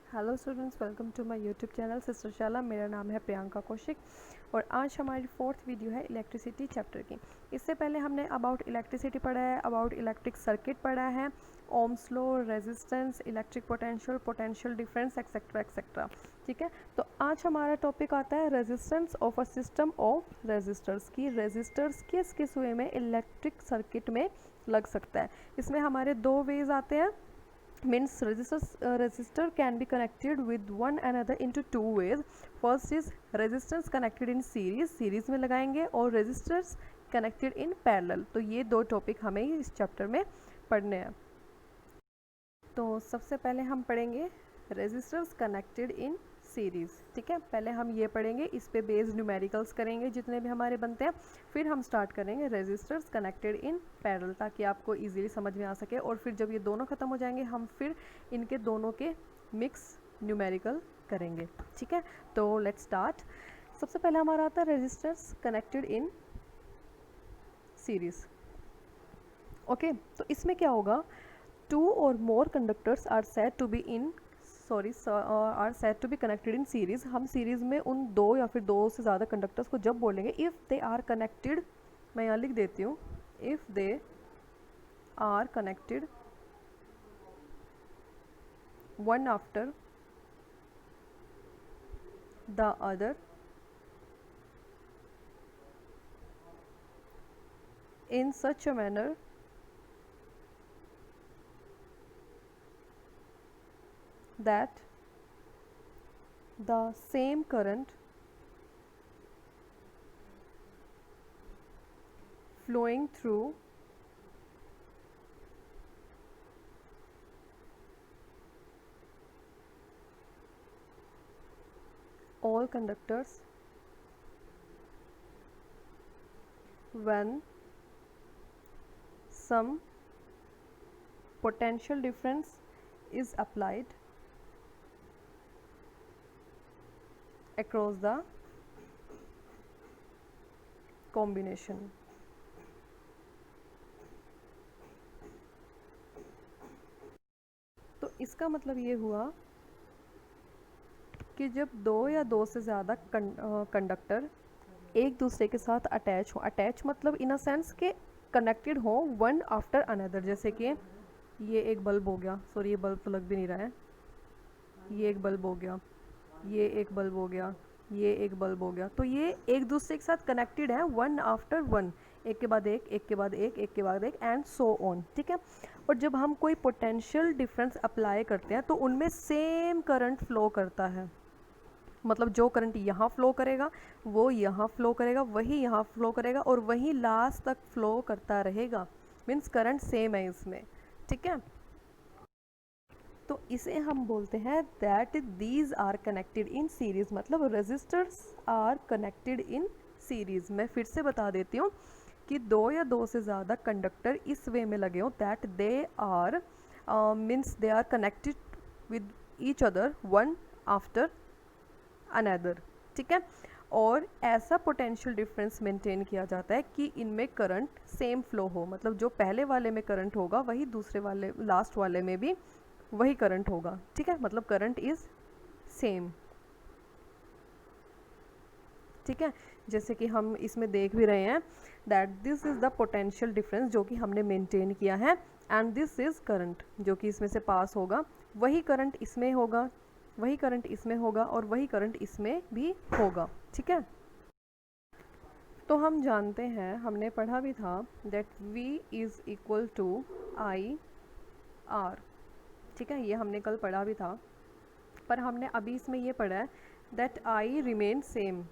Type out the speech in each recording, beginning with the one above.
Hello students, welcome to my YouTube channel sister Shala. मेरा नाम है प्रियंका कौशिक और आज हमारी फोर्थ वीडियो है इलेक्ट्रिसिटी चैप्टर की। इससे पहले हमने अबाउट इलेक्ट्रिसिटी पढ़ा है, अबाउट इलेक्ट्रिक सर्किट पढ़ा है, Ohm's law, resistance, electric potential, potential difference etcetera etcetera. ठीक है, तो आज हमारा टॉपिक आता है resistance of a system of resistors की। रेजिस्टर्स किस किस वे में इलेक्ट्रिक सर्किट में लग सकता है। इसमें हमारे दो वेज आते हैं, means resistor can be connected with one another into two ways. First is resistance connected in series में लगाएंगे, और resistors connected in parallel। तो ये दो टॉपिक हमें इस चैप्टर में पढ़ने हैं। तो सबसे पहले हम पढ़ेंगे resistors connected in सीरीज़। ठीक है, पहले हम ये पढ़ेंगे, इस पे बेस्ड न्यूमेरिकल्स करेंगे जितने भी हमारे बनते हैं, फिर हम स्टार्ट करेंगे रेजिस्टर्स कनेक्टेड इन पैरेलल, ताकि आपको इजीली समझ में आ सके। और फिर जब ये दोनों ख़त्म हो जाएंगे हम फिर इनके दोनों के मिक्स न्यूमेरिकल करेंगे। ठीक है, तो लेट्स स्टार्ट। सबसे पहले हमारा आता है resistors connected in series. Okay, तो इसमें क्या होगा, two or more conductors are said to be connected in series. हम सीरीज में उन दो या फिर दो से ज़्यादा कंडक्टर्स को जब बोलेंगे, इफ़ दे आर कनेक्टेड, मैं यहाँ लिख देती हूँ, if they are connected one after the other in such a manner that the same current flowing through all conductors when some potential difference is applied across the combination। तो इसका मतलब ये हुआ कि जब दो या दो से ज़्यादा कंडक्टर एक दूसरे के साथ अटैच हो, अटैच मतलब इन अ सेंस के कनेक्टेड हो वन आफ्टर अनदर। जैसे कि ये एक बल्ब हो गया, सॉरी ये बल्ब तो लग भी नहीं रहा है, ये एक बल्ब हो गया, ये एक बल्ब हो गया, ये एक बल्ब हो गया। तो ये एक दूसरे के साथ कनेक्टेड है वन आफ्टर वन, एक के बाद एक, एक के बाद एक, एक के बाद एक, एंड सो ऑन। ठीक है, और जब हम कोई पोटेंशियल डिफरेंस अप्लाई करते हैं तो उनमें सेम करंट फ्लो करता है। मतलब जो करंट यहाँ फ्लो करेगा वो यहाँ फ्लो करेगा, वही यहाँ फ्लो करेगा, और वही लास्ट तक फ्लो करता रहेगा। मीन्स करंट सेम है इसमें। ठीक है, तो इसे हम बोलते हैं that these are connected in series. मतलब resistors are connected in series. मैं फिर से बता देती हूँ कि दो या दो से ज़्यादा कंडक्टर इस वे में लगे हों that they are means they are connected with each other one after another. ठीक है, और ऐसा पोटेंशियल डिफरेंस मेंटेन किया जाता है कि इनमें करंट सेम फ्लो हो। मतलब जो पहले वाले में करंट होगा वही दूसरे वाले लास्ट वाले में भी वही करंट होगा। ठीक है, मतलब करंट इज सेम। ठीक है, जैसे कि हम इसमें देख भी रहे हैं that this is the potential difference जो कि हमने मेंटेन किया है, एंड दिस इज़ करंट जो कि इसमें से पास होगा। वही करंट इसमें होगा, वही करंट इसमें होगा, और वही करंट इसमें भी होगा। ठीक है, तो हम जानते हैं, हमने पढ़ा भी था that V is equal to I R. ठीक है, ये हमने कल पढ़ा भी था, पर हमने अभी इसमें ये पढ़ा है दैट आई रिमेन सेम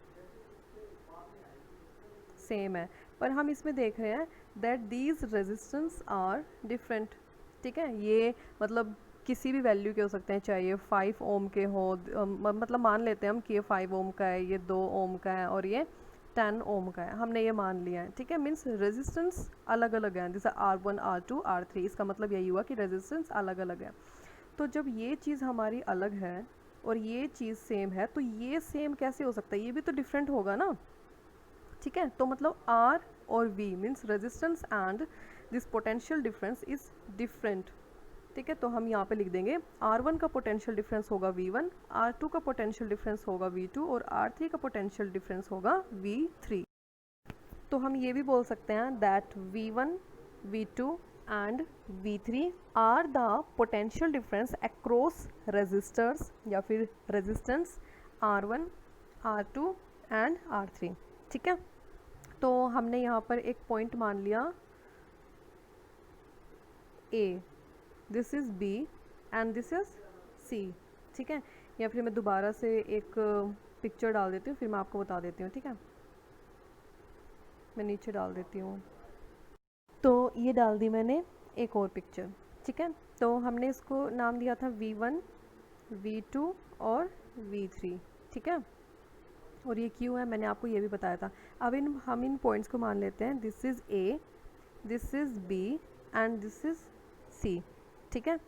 है, पर हम इसमें देख रहे हैं that these resistance R different. ठीक है, ये मतलब किसी भी वैल्यू के हो सकते हैं, चाहे ये 5 ओम के हो, मतलब मान लेते हैं हम कि ये 5 ओम का है, ये 2 ओम का है, और ये 10 ओम का है, हमने ये मान लिया है। ठीक है, मीन्स रेजिस्टेंस अलग अलग है, जैसे R1, R2, R3। इसका मतलब यही हुआ कि रेजिस्टेंस अलग अलग है। तो जब ये चीज़ हमारी अलग है और ये चीज़ सेम है, तो ये सेम कैसे हो सकता है, ये भी तो डिफरेंट होगा ना। ठीक है, तो मतलब R और V means resistance and this potential difference is different. ठीक है। तो हम यहाँ पे लिख देंगे R1 का पोटेंशियल डिफरेंस होगा V1, R2 का पोटेंशियल डिफरेंस होगा V2 और R3 का पोटेंशियल डिफरेंस होगा V3। तो हम ये भी बोल सकते हैं that V1, V2 and V3 are the potential difference across resistors या फिर resistance R1, R2 and R3। ठीक है। तो हमने यहाँ पर एक पॉइंट मान लिया A, this is B and this is C। ठीक है। या फिर मैं दोबारा से एक पिक्चर डाल देती हूँ, फिर मैं आपको बता देती हूँ। ठीक है, मैं नीचे डाल देती हूँ। तो ये डाल दी मैंने एक और पिक्चर। ठीक है। तो हमने इसको नाम दिया था V1, V2 और V3। ठीक है। और ये क्यों है मैंने आपको ये भी बताया था। अब हम इन पॉइंट्स को मान लेते हैं, this is A, this is B and this is C। ठीक है।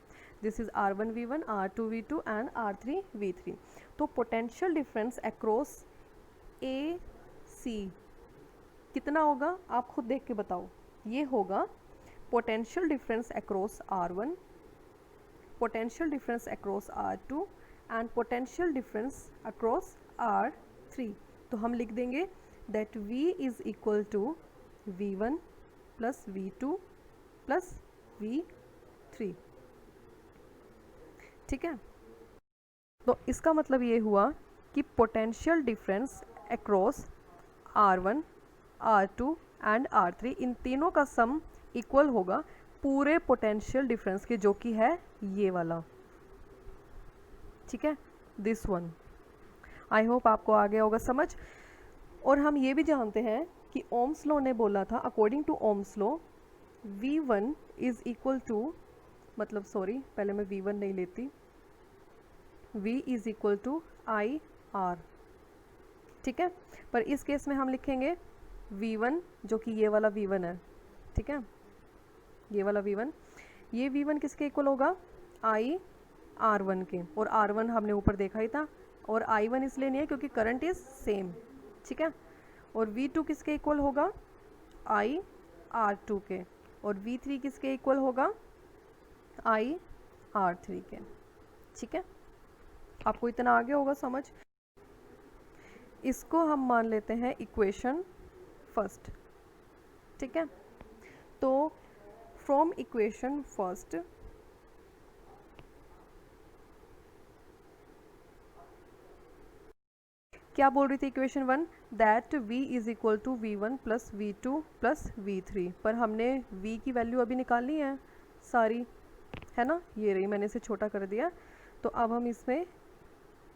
This is R1 V1, R2 V2 and R3 V3। तो potential difference across A C कितना होगा आप खुद देख के बताओ। ये होगा potential difference across R1, potential difference across R2 and potential difference across R3। तो हम लिख देंगे that V is equal to V1 plus V2 plus V3। ठीक है। तो इसका मतलब ये हुआ कि potential difference across R1, R2 and R3 इन तीनों का सम इक्वल होगा पूरे पोटेंशियल डिफरेंस के, जो कि है ये वाला। ठीक है, दिस वन। आई होप आपको आ गया होगा समझ। और हम ये भी जानते हैं कि ओम्स लॉ ने बोला था, according to Ohm's law V1 is equal to, मतलब सॉरी पहले मैं V1 नहीं लेती, V is equal to IR। ठीक है। पर इस केस में हम लिखेंगे V1 जो कि ये वाला V1 है। ठीक है, ये वाला V1, ये V1 किसके इक्वल होगा, IR1 के। और R1 हमने ऊपर देखा ही था, और I1 इसलिए नहीं है क्योंकि करंट इज सेम। ठीक है। और V2 किसके इक्वल होगा, IR2 के। और V3 किसके इक्वल होगा, IR3 के। ठीक है, आपको इतना आगे होगा समझ। इसको हम मान लेते हैं इक्वेशन फर्स्ट। ठीक है। तो फ्रॉम इक्वेशन फर्स्ट क्या बोल रही थी equation one, that V is equal to V1 plus V2 plus V3। पर हमने V की वैल्यू अभी निकालनी है सारी, है ना, ये रही, मैंने इसे छोटा कर दिया। तो अब हम इसमें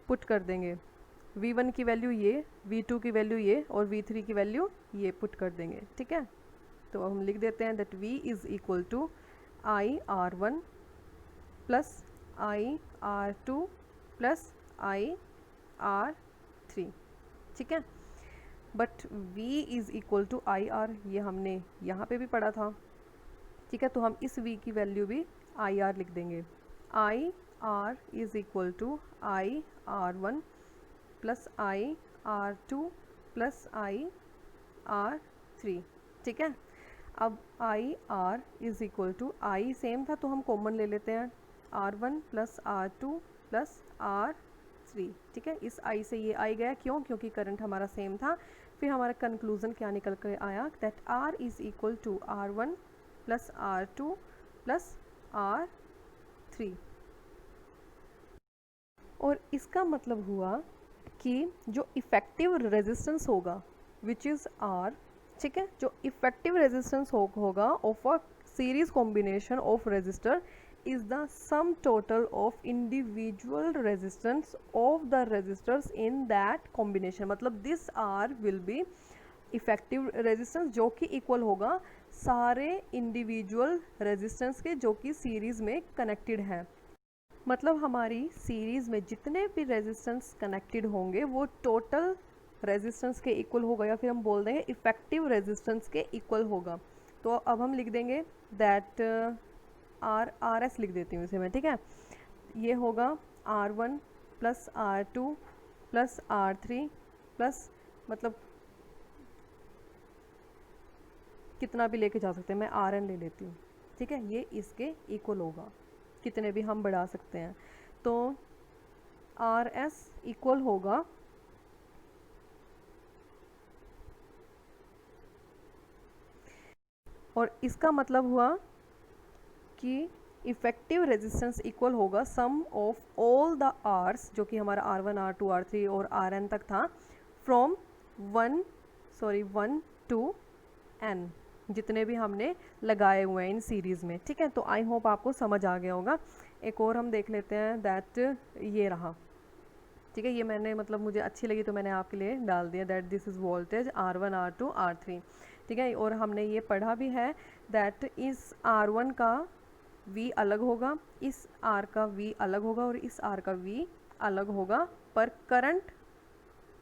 पुट कर देंगे V1 की वैल्यू ये, V2 की वैल्यू ये और V3 की वैल्यू ये पुट कर देंगे। ठीक है। तो हम लिख देते हैं that V is equal to IR1 plus IR2 plus IR3। ठीक है। But V is equal to IR, ये हमने यहाँ पे भी पढ़ा था। ठीक है। तो हम इस V की वैल्यू भी IR लिख देंगे। IR is equal to IR1 plus IR2 plus IR3। ठीक है। अब IR is equal to I same था तो हम कॉमन ले लेते हैं, R1 plus R2 plus R3। ठीक है। इस I से ये I गया, क्यों, क्योंकि करंट हमारा सेम था। फिर हमारा कंक्लूजन क्या निकल कर आया, that R is equal to R1 plus R2 plus R3। और इसका मतलब हुआ कि जो इफ़ेक्टिव रेजिस्टेंस होगा विच इज़ R, ठीक है, जो इफ़ेक्टिव रेजिस्टेंस होगा of a series combination of resistor is the sum total of individual resistance of the resistors in that combination। मतलब this R will be effective resistance जो कि equal होगा सारे individual resistance के जो कि सीरीज में कनेक्टेड है। मतलब हमारी सीरीज में जितने भी रेजिस्टेंस कनेक्टेड होंगे वो टोटल रेजिस्टेंस के इक्वल होगा, या फिर हम बोल देंगे इफेक्टिव रेजिस्टेंस के इक्वल होगा। तो अब हम लिख देंगे दैट आर एस लिख देती हूँ इसे मैं। ठीक है। ये होगा R1 plus R2 plus R3 plus, मतलब कितना भी लेके जा सकते हैं, मैं RN ले लेती हूँ। ठीक है। ये इसके इक्वल होगा। कितने भी हम बढ़ा सकते हैं। तो आर एस इक्वल होगा और इसका मतलब हुआ कि इफेक्टिव रेजिस्टेंस इक्वल होगा सम ऑफ ऑल द आर्स, जो कि हमारा R1 R2 R3 और Rn तक था, फ्रॉम 1 टू n, जितने भी हमने लगाए हुए हैं इन सीरीज़ में। ठीक है, तो आई होप आपको समझ आ गया होगा। एक और हम देख लेते हैं, दैट ये रहा। ठीक है, ये मैंने मतलब मुझे अच्छी लगी तो मैंने आपके लिए डाल दिया, that this is voltage R1 R2 R3। ठीक है, और हमने ये पढ़ा भी है दैट इस R1 का V अलग होगा, इस R का V अलग होगा और इस R का V अलग होगा, पर करंट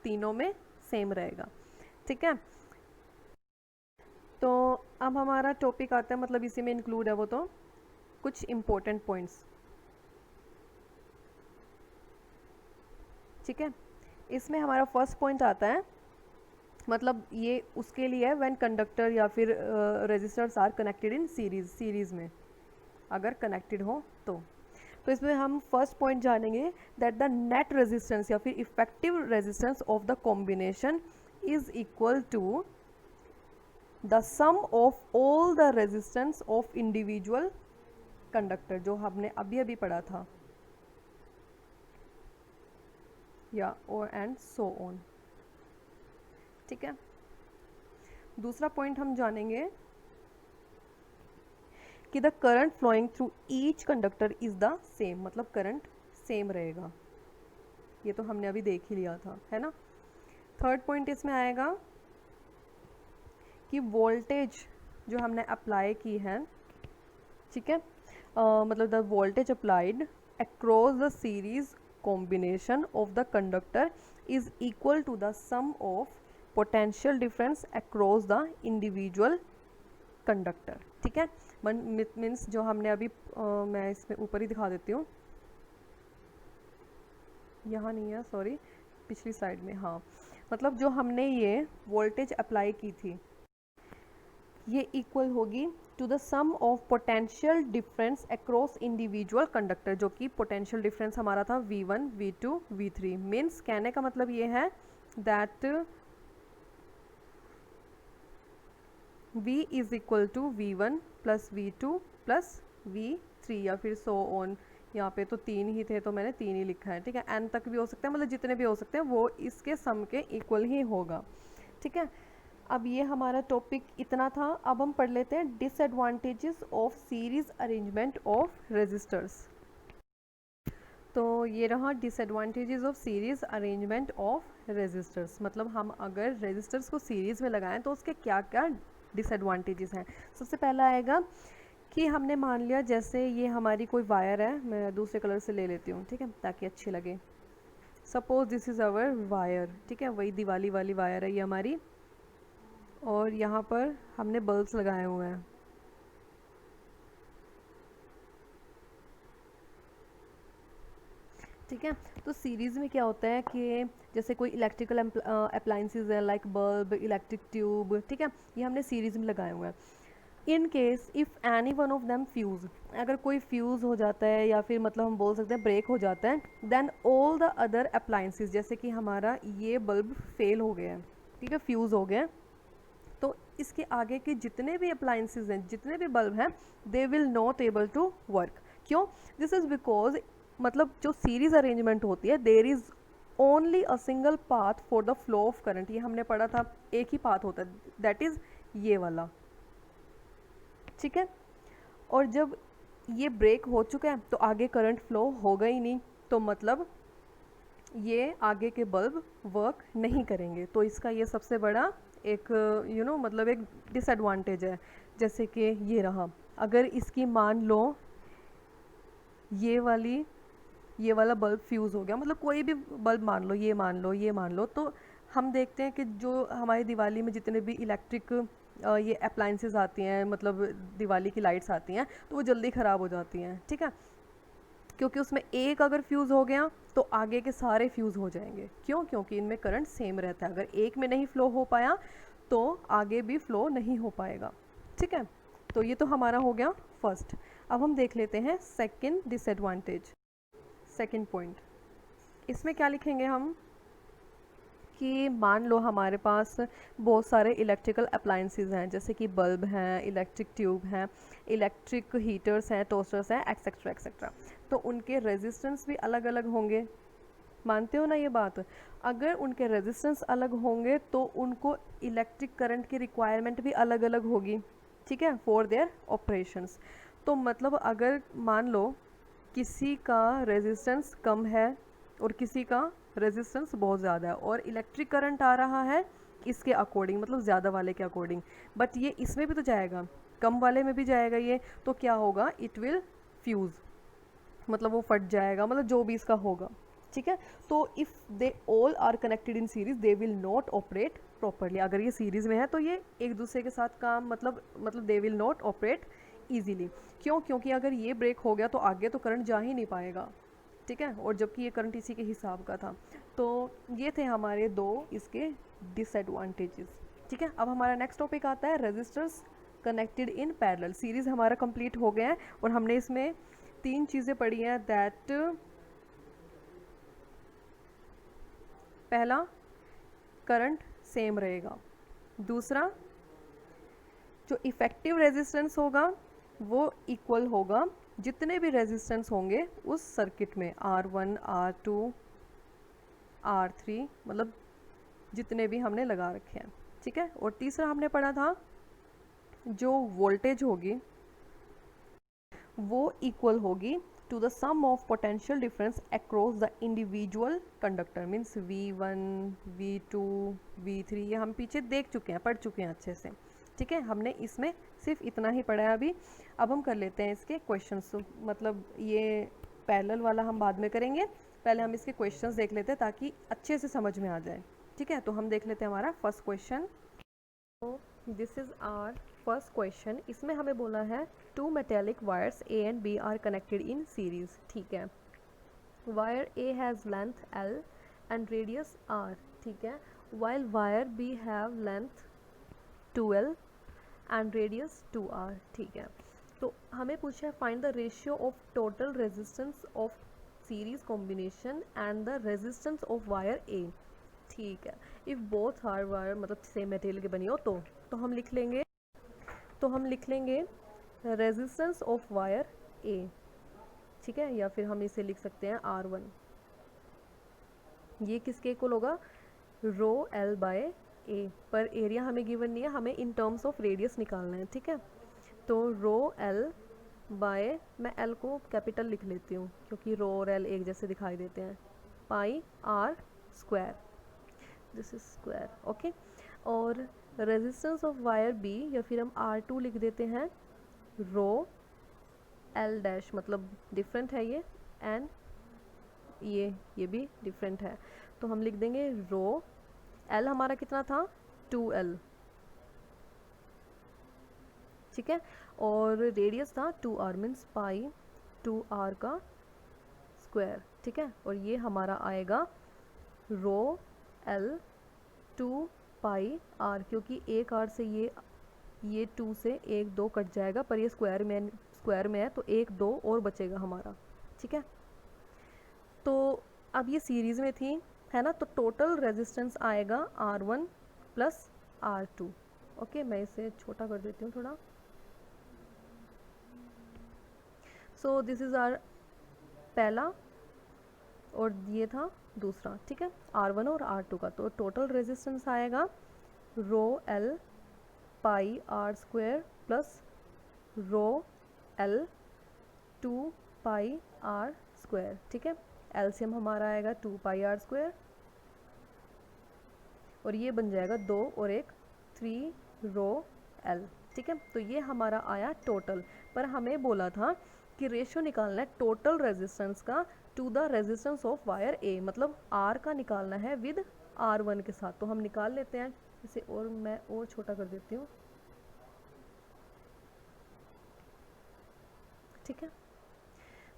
तीनों में सेम रहेगा। ठीक है, तो अब हमारा टॉपिक आता है, मतलब इसी में इंक्लूड है वो, तो कुछ इम्पोर्टेंट पॉइंट्स। ठीक है, इसमें हमारा फर्स्ट पॉइंट आता है, मतलब ये उसके लिए है व्हेन कंडक्टर या फिर resistors are connected in series में अगर कनेक्टेड हो तो इसमें हम फर्स्ट पॉइंट जानेंगे दैट द नेट रेजिस्टेंस या फिर effective resistance of the combination is equal to the sum of all the resistance of individual conductor, जो हमने अभी अभी पढ़ा था, या और एंड सो ऑन। ठीक है, दूसरा पॉइंट हम जानेंगे कि the current flowing through each conductor is the same, मतलब करंट सेम रहेगा। ये तो हमने अभी देख ही लिया था, है ना। थर्ड पॉइंट इसमें आएगा कि वोल्टेज जो हमने अप्लाई की है, ठीक है, मतलब the voltage applied across the series combination of the conductor is equal to the sum of potential difference across the individual conductor. ठीक है, मीन्स जो हमने अभी मैं इसमें ऊपर ही दिखा देती हूँ, यहाँ नहीं है, सॉरी, पिछली साइड में। हाँ, मतलब जो हमने ये वोल्टेज अप्लाई की थी, ये इक्वल होगी to the sum of potential difference across individual conductor, जो कि पोटेंशियल डिफरेंस हमारा था V1 V2 V3। मीन्स कहने का मतलब ये है that V is equal to V1 plus V2 plus V3, या फिर सो ऑन। यहाँ पे तो 3 ही थे तो मैंने 3 ही लिखा है। ठीक है, n तक भी हो सकता है, मतलब जितने भी हो सकते हैं वो इसके सम के इक्वल ही होगा। ठीक है, अब ये हमारा टॉपिक इतना था। अब हम पढ़ लेते हैं disadvantages of series arrangement of resistors. तो ये रहा disadvantages of series arrangement of resistors, मतलब हम अगर रेजिस्टर्स को सीरीज़ में लगाएं तो उसके क्या क्या डिसएडवांटेजेस हैं। सबसे पहला आएगा कि हमने मान लिया जैसे ये हमारी कोई वायर है, मैं दूसरे कलर से ले लेती हूँ, ठीक है, ताकि अच्छी लगे। Suppose this is our wire, ठीक है, वही दिवाली वाली वायर है ये हमारी, और यहाँ पर हमने बल्ब्स लगाए हुए हैं। ठीक है, तो सीरीज़ में क्या होता है कि जैसे कोई इलेक्ट्रिकल अप्लाइंसेस है लाइक बल्ब, इलेक्ट्रिक ट्यूब, ठीक है, ये हमने सीरीज़ में लगाए हुए हैं। In case if any one of them fuse, अगर कोई फ्यूज़ हो जाता है या फिर मतलब हम बोल सकते हैं ब्रेक हो जाता है, then all the other appliances, जैसे कि हमारा ये बल्ब फेल हो गया है, ठीक है, फ्यूज़ हो गया, तो इसके आगे के जितने भी अप्लाइंसेस हैं, जितने भी बल्ब हैं, they will not able to work. क्यों? दिस इज़ बिकॉज मतलब जो सीरीज अरेंजमेंट होती है, there is only a single path for the flow of current. ये हमने पढ़ा था, एक ही पाथ होता है, दैट इज़ ये वाला। ठीक है, और जब ये ब्रेक हो चुका है तो आगे करंट फ्लो होगा ही नहीं, तो मतलब ये आगे के बल्ब वर्क नहीं करेंगे। तो इसका ये सबसे बड़ा एक मतलब एक डिसएडवांटेज है। जैसे कि ये रहा, अगर इसकी मान लो ये वाला बल्ब फ्यूज़ हो गया, मतलब कोई भी बल्ब मान लो, ये मान लो, तो हम देखते हैं कि जो हमारी दिवाली में जितने भी इलेक्ट्रिक ये अप्लाइंसेस आती हैं, मतलब दिवाली की लाइट्स आती हैं, तो वो जल्दी ख़राब हो जाती हैं। ठीक है, क्योंकि उसमें एक अगर फ्यूज़ हो गया तो आगे के सारे फ्यूज़ हो जाएंगे। क्यों? क्योंकि इनमें करंट सेम रहता है। अगर एक में नहीं फ़्लो हो पाया तो आगे भी फ़्लो नहीं हो पाएगा। ठीक है, तो ये तो हमारा हो गया फर्स्ट। अब हम देख लेते हैं सेकंड डिसएडवांटेज, सेकंड पॉइंट। इसमें क्या लिखेंगे हम कि मान लो हमारे पास बहुत सारे इलेक्ट्रिकल अप्लायंसेस हैं, जैसे कि बल्ब हैं, इलेक्ट्रिक ट्यूब हैं, इलेक्ट्रिक हीटर्स हैं, टोस्टर्स हैं, एक्सेट्रा एक्सेट्रा। तो उनके रेजिस्टेंस भी अलग अलग होंगे, मानते हो ना ये बात? अगर उनके रेजिस्टेंस अलग होंगे तो उनको इलेक्ट्रिक करंट की रिक्वायरमेंट भी अलग अलग होगी, ठीक है, फॉर देयर ऑपरेशंस। तो मतलब अगर मान लो किसी का रेजिस्टेंस कम है और किसी का रेजिस्टेंस बहुत ज़्यादा है और इलेक्ट्रिक करंट आ रहा है इसके अकॉर्डिंग, मतलब ज़्यादा वाले के अकॉर्डिंग, बट ये इसमें भी तो जाएगा, कम वाले में भी जाएगा ये, तो क्या होगा, इट विल फ्यूज़, मतलब वो फट जाएगा, मतलब जो भी इसका होगा, ठीक है। तो if they all are connected in series they will not operate properly. अगर ये सीरीज में है तो ये एक दूसरे के साथ काम मतलब दे विल नॉट ऑपरेट ईजीली। क्यों? क्योंकि अगर ये ब्रेक हो गया तो आगे तो करंट जा ही नहीं पाएगा, ठीक है, और जबकि ये करंट इसी के हिसाब का था। तो ये थे हमारे दो इसके डिसएडवांटेजेस, ठीक है। अब हमारा नेक्स्ट टॉपिक आता है resistors connected in parallel. Series हमारा कंप्लीट हो गया है और हमने इसमें तीन चीज़ें पढ़ी हैं, दैट पहला करंट सेम रहेगा, दूसरा जो इफ़ेक्टिव रेजिस्टेंस होगा वो इक्वल होगा जितने भी रेजिस्टेंस होंगे उस सर्किट में, R1 R2 R3, मतलब जितने भी हमने लगा रखे हैं, ठीक है। और तीसरा हमने पढ़ा था जो वोल्टेज होगी वो इक्वल होगी to the sum of potential difference across the individual conductor, means V1 V2 V3, ये हम पीछे देख चुके हैं, पढ़ चुके हैं अच्छे से, ठीक है। हमने इसमें सिर्फ इतना ही पढ़ा है अभी। अब हम कर लेते हैं इसके क्वेश्चंस, मतलब ये पैरेलल वाला हम बाद में करेंगे, पहले हम इसके क्वेश्चंस देख लेते हैं ताकि अच्छे से समझ में आ जाए, ठीक है। तो हम देख लेते हैं हमारा फर्स्ट क्वेश्चन। तो this is our first question. इसमें हमें बोला है two metallic wires A and B are connected in series, ठीक है। Wire A has length L and radius R, ठीक है, while wire B have length 2L and radius 2R, ठीक है। तो हमें पूछा है find the ratio of total resistance of series combination and the resistance of wire A, ठीक है। इफ़ बोथ आर वायर, मतलब सेम मटेरियल के बनी हो तो हम लिख लेंगे रेजिस्टेंस ऑफ वायर ए, ठीक है, या फिर हम इसे लिख सकते हैं R1। ये किसके इक्वल होगा, रो L बाय ए, पर एरिया हमें गिवन नहीं है, हमें इन टर्म्स ऑफ रेडियस निकालना है, ठीक है। तो रो L बाय, मैं L को कैपिटल लिख लेती हूँ क्योंकि रो और L एक जैसे दिखाई देते हैं, पाई R square, this is square, okay. और रेजिस्टेंस ऑफ वायर बी, या फिर हम R2 लिख देते हैं, रो L डैश, मतलब डिफरेंट है ये, एंड ये भी डिफरेंट है, तो हम लिख देंगे रो L हमारा कितना था 2L, ठीक है, और रेडियस था 2R, मीन्स पाई 2R का स्क्वायर, ठीक है। और ये हमारा आएगा रो L 2 पाई R, क्योंकि एक R से ये 2 से 1 2 कट जाएगा, पर ये स्क्वायर में है तो 1 2 और बचेगा हमारा, ठीक है। तो अब ये सीरीज़ में थी, है ना, तो टोटल रेजिस्टेंस आएगा R1 प्लस R2, ओके। मैं इसे छोटा कर देती हूँ थोड़ा। सो दिस इज़ आर पहला और ये था दूसरा, ठीक है, R1 और R2 का। तो टोटल रेजिस्टेंस आएगा रो L पाई R स्क्वायर प्लस रो L 2 पाई R स्क्वायर, ठीक है। एलसीएम हमारा आएगा 2 पाई R स्क्वायर, और ये बन जाएगा 2 और 1 3 रो L, ठीक है। तो ये हमारा आया टोटल, पर हमें बोला था कि रेशियो निकालना है टोटल रेजिस्टेंस का to the resistance of wire A, मतलब R का निकालना है विद R1 के साथ। तो हम निकाल लेते हैं इसे, और मैं और छोटा कर देती हूँ, ठीक है।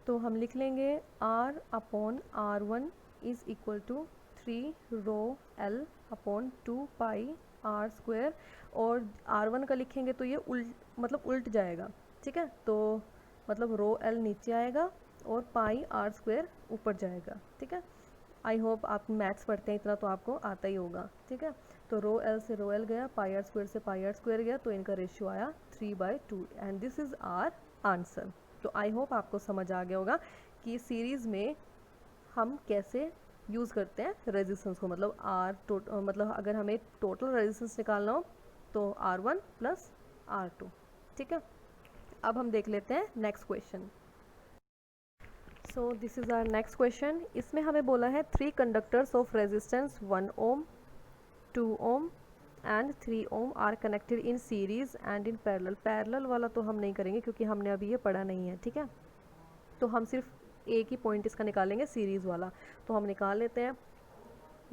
तो हम लिख लेंगे R upon R1 is equal to 3 rho L upon 2 pi R square, और R1 का लिखेंगे तो ये उल्ट जाएगा, ठीक है, तो मतलब रो एल नीचे आएगा और पाई आर स्क्वायर ऊपर जाएगा। ठीक है, आई होप आप मैथ्स पढ़ते हैं इतना तो आपको आता ही होगा। ठीक है, तो रो एल से रो एल गया, पाई आर स्क्वायर से पाई आर स्क्वायर गया, तो इनका रेशियो आया 3/2 and this is our answer. तो आई होप आपको समझ आ गया होगा कि सीरीज़ में हम कैसे यूज़ करते हैं रेजिस्टेंस को, मतलब मतलब अगर हमें टोटल रेजिस्टेंस निकालना हो तो R1 प्लस R2। ठीक है, अब हम देख लेते हैं next question. So this is our next question. इसमें हमें बोला है 3 conductors of resistance 1 ohm, 2 ohm and 3 ohm are connected in series and in parallel. Parallel वाला तो हम नहीं करेंगे क्योंकि हमने अभी ये पढ़ा नहीं है। ठीक है, तो हम सिर्फ एक ही पॉइंट इसका निकालेंगे, सीरीज़ वाला। तो हम निकाल लेते हैं।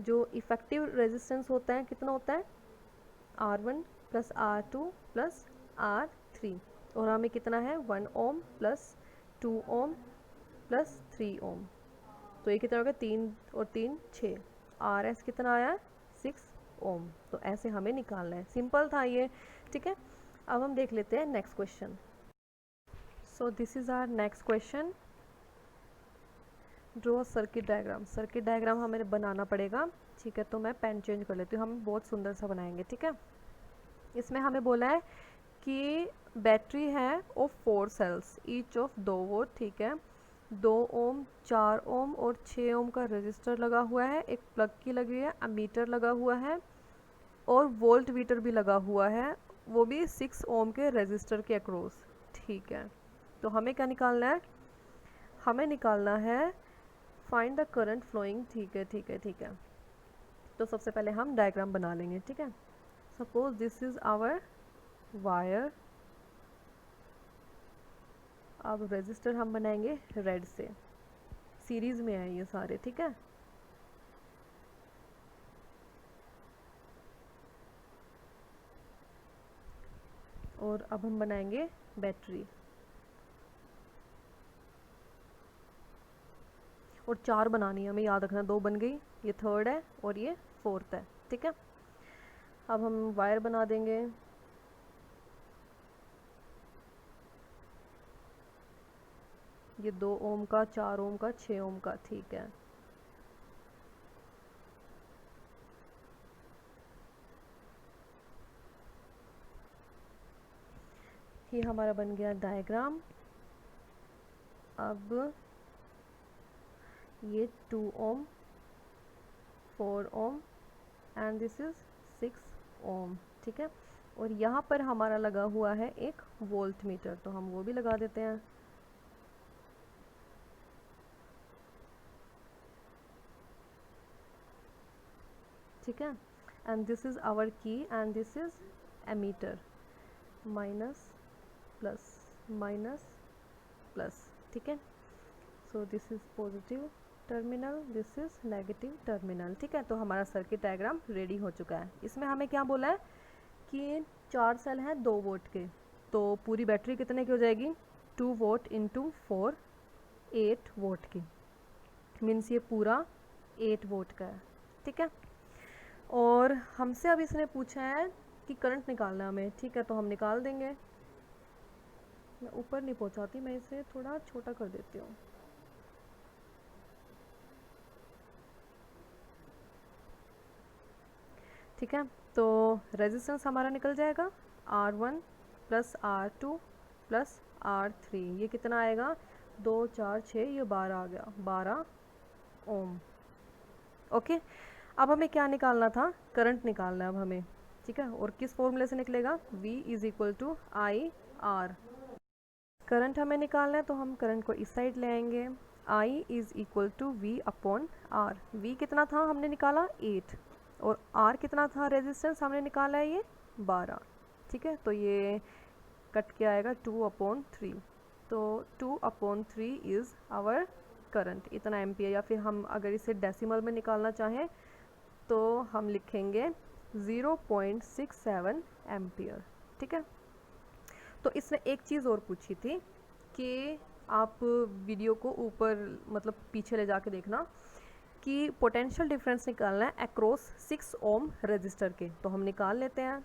जो इफ़ेक्टिव रेजिस्टेंस होता है कितना होता है, R1 plus R2 plus R3, और हमें कितना है 1 ओम प्लस 2 ओम प्लस 3 ओम, तो ये कितना हो गया 3 और 3 6, RS कितना आया 6 ओम। तो ऐसे हमें निकालना है, सिंपल था ये। ठीक है, अब हम देख लेते हैं next question. So this is our next question. Draw circuit diagram. Circuit diagram हमें बनाना पड़ेगा। ठीक है, तो मैं पेन चेंज कर लेती हूँ, हम बहुत सुंदर सा बनाएंगे। ठीक है, इसमें हमें बोला है कि बैटरी है of 4 cells each of 2 volt. ठीक है, 2 ओम, 4 ओम और 6 ओम का रजिस्टर लगा हुआ है, एक प्लग की लगी है, अमीटर लगा हुआ है और वोल्ट मीटर भी लगा हुआ है, वो भी 6 ओम के रजिस्टर के अक्रॉस। ठीक है, तो हमें क्या निकालना है, हमें निकालना है फाइंड द करंट फ्लोइंग। ठीक है ठीक है ठीक है, तो सबसे पहले हम डायग्राम बना लेंगे। ठीक है, suppose this is our wire. अब रेजिस्टर हम बनाएंगे रेड से, सीरीज में है ये सारे। ठीक है, और अब हम बनाएंगे बैटरी, और 4 बनानी है हमें, याद रखना। 2 बन गई, ये 3rd है और ये 4th है। ठीक है, अब हम वायर बना देंगे। ये 2 ओम का, 4 ओम का, 6 ओम का। ठीक है, ये हमारा बन गया डायग्राम। अब ये 2 ओम, 4 ओम एंड दिस इज 6 ओम। ठीक है, और यहाँ पर हमारा लगा हुआ है एक वोल्ट मीटर, तो हम वो भी लगा देते हैं। ठीक है, and this is our key and this is ammeter, minus plus minus plus. ठीक है, so this is positive terminal, this is negative terminal. ठीक है, तो हमारा सर्किट डायग्राम रेडी हो चुका है। इसमें हमें क्या बोला है कि 4 सेल हैं 2 वोल्ट के, तो पूरी बैटरी कितने की हो जाएगी, 2 वोल्ट इंटू 4, 8 वोल्ट की, मीन्स ये पूरा 8 वोल्ट का है। ठीक है, और हमसे अब इसने पूछा है कि करंट निकालना है हमें। ठीक है, तो हम निकाल देंगे। मैं ऊपर नहीं पहुंचाती, मैं इसे थोड़ा छोटा कर देती हूँ। ठीक है, तो रेजिस्टेंस हमारा निकल जाएगा R1 plus R2 plus R3। ये कितना आएगा, 2 4 6, ये 12 आ गया, 12 ओम। ओके, अब हमें क्या निकालना था, करंट निकालना है अब हमें। ठीक है, और किस फॉर्मूले से निकलेगा, V is equal to I R. Current हमें निकालना है तो हम करंट को इस साइड ले आएंगे। I is equal to V upon R। V कितना था हमने निकाला 8, और R कितना था रेजिस्टेंस हमने निकाला है ये 12। ठीक है, तो ये कट के आएगा 2/3, तो 2/3 इज़ आवर करंट, इतना एम्पियर। या फिर हम अगर इसे डेसिमल में निकालना चाहें तो हम लिखेंगे 0.67 एम्पियर। ठीक है, तो इसने एक चीज़ और पूछी थी कि आप वीडियो को ऊपर मतलब पीछे ले जाके देखना कि पोटेंशियल डिफरेंस निकालना है अक्रॉस 6 ओम रजिस्टर के, तो हम निकाल लेते हैं।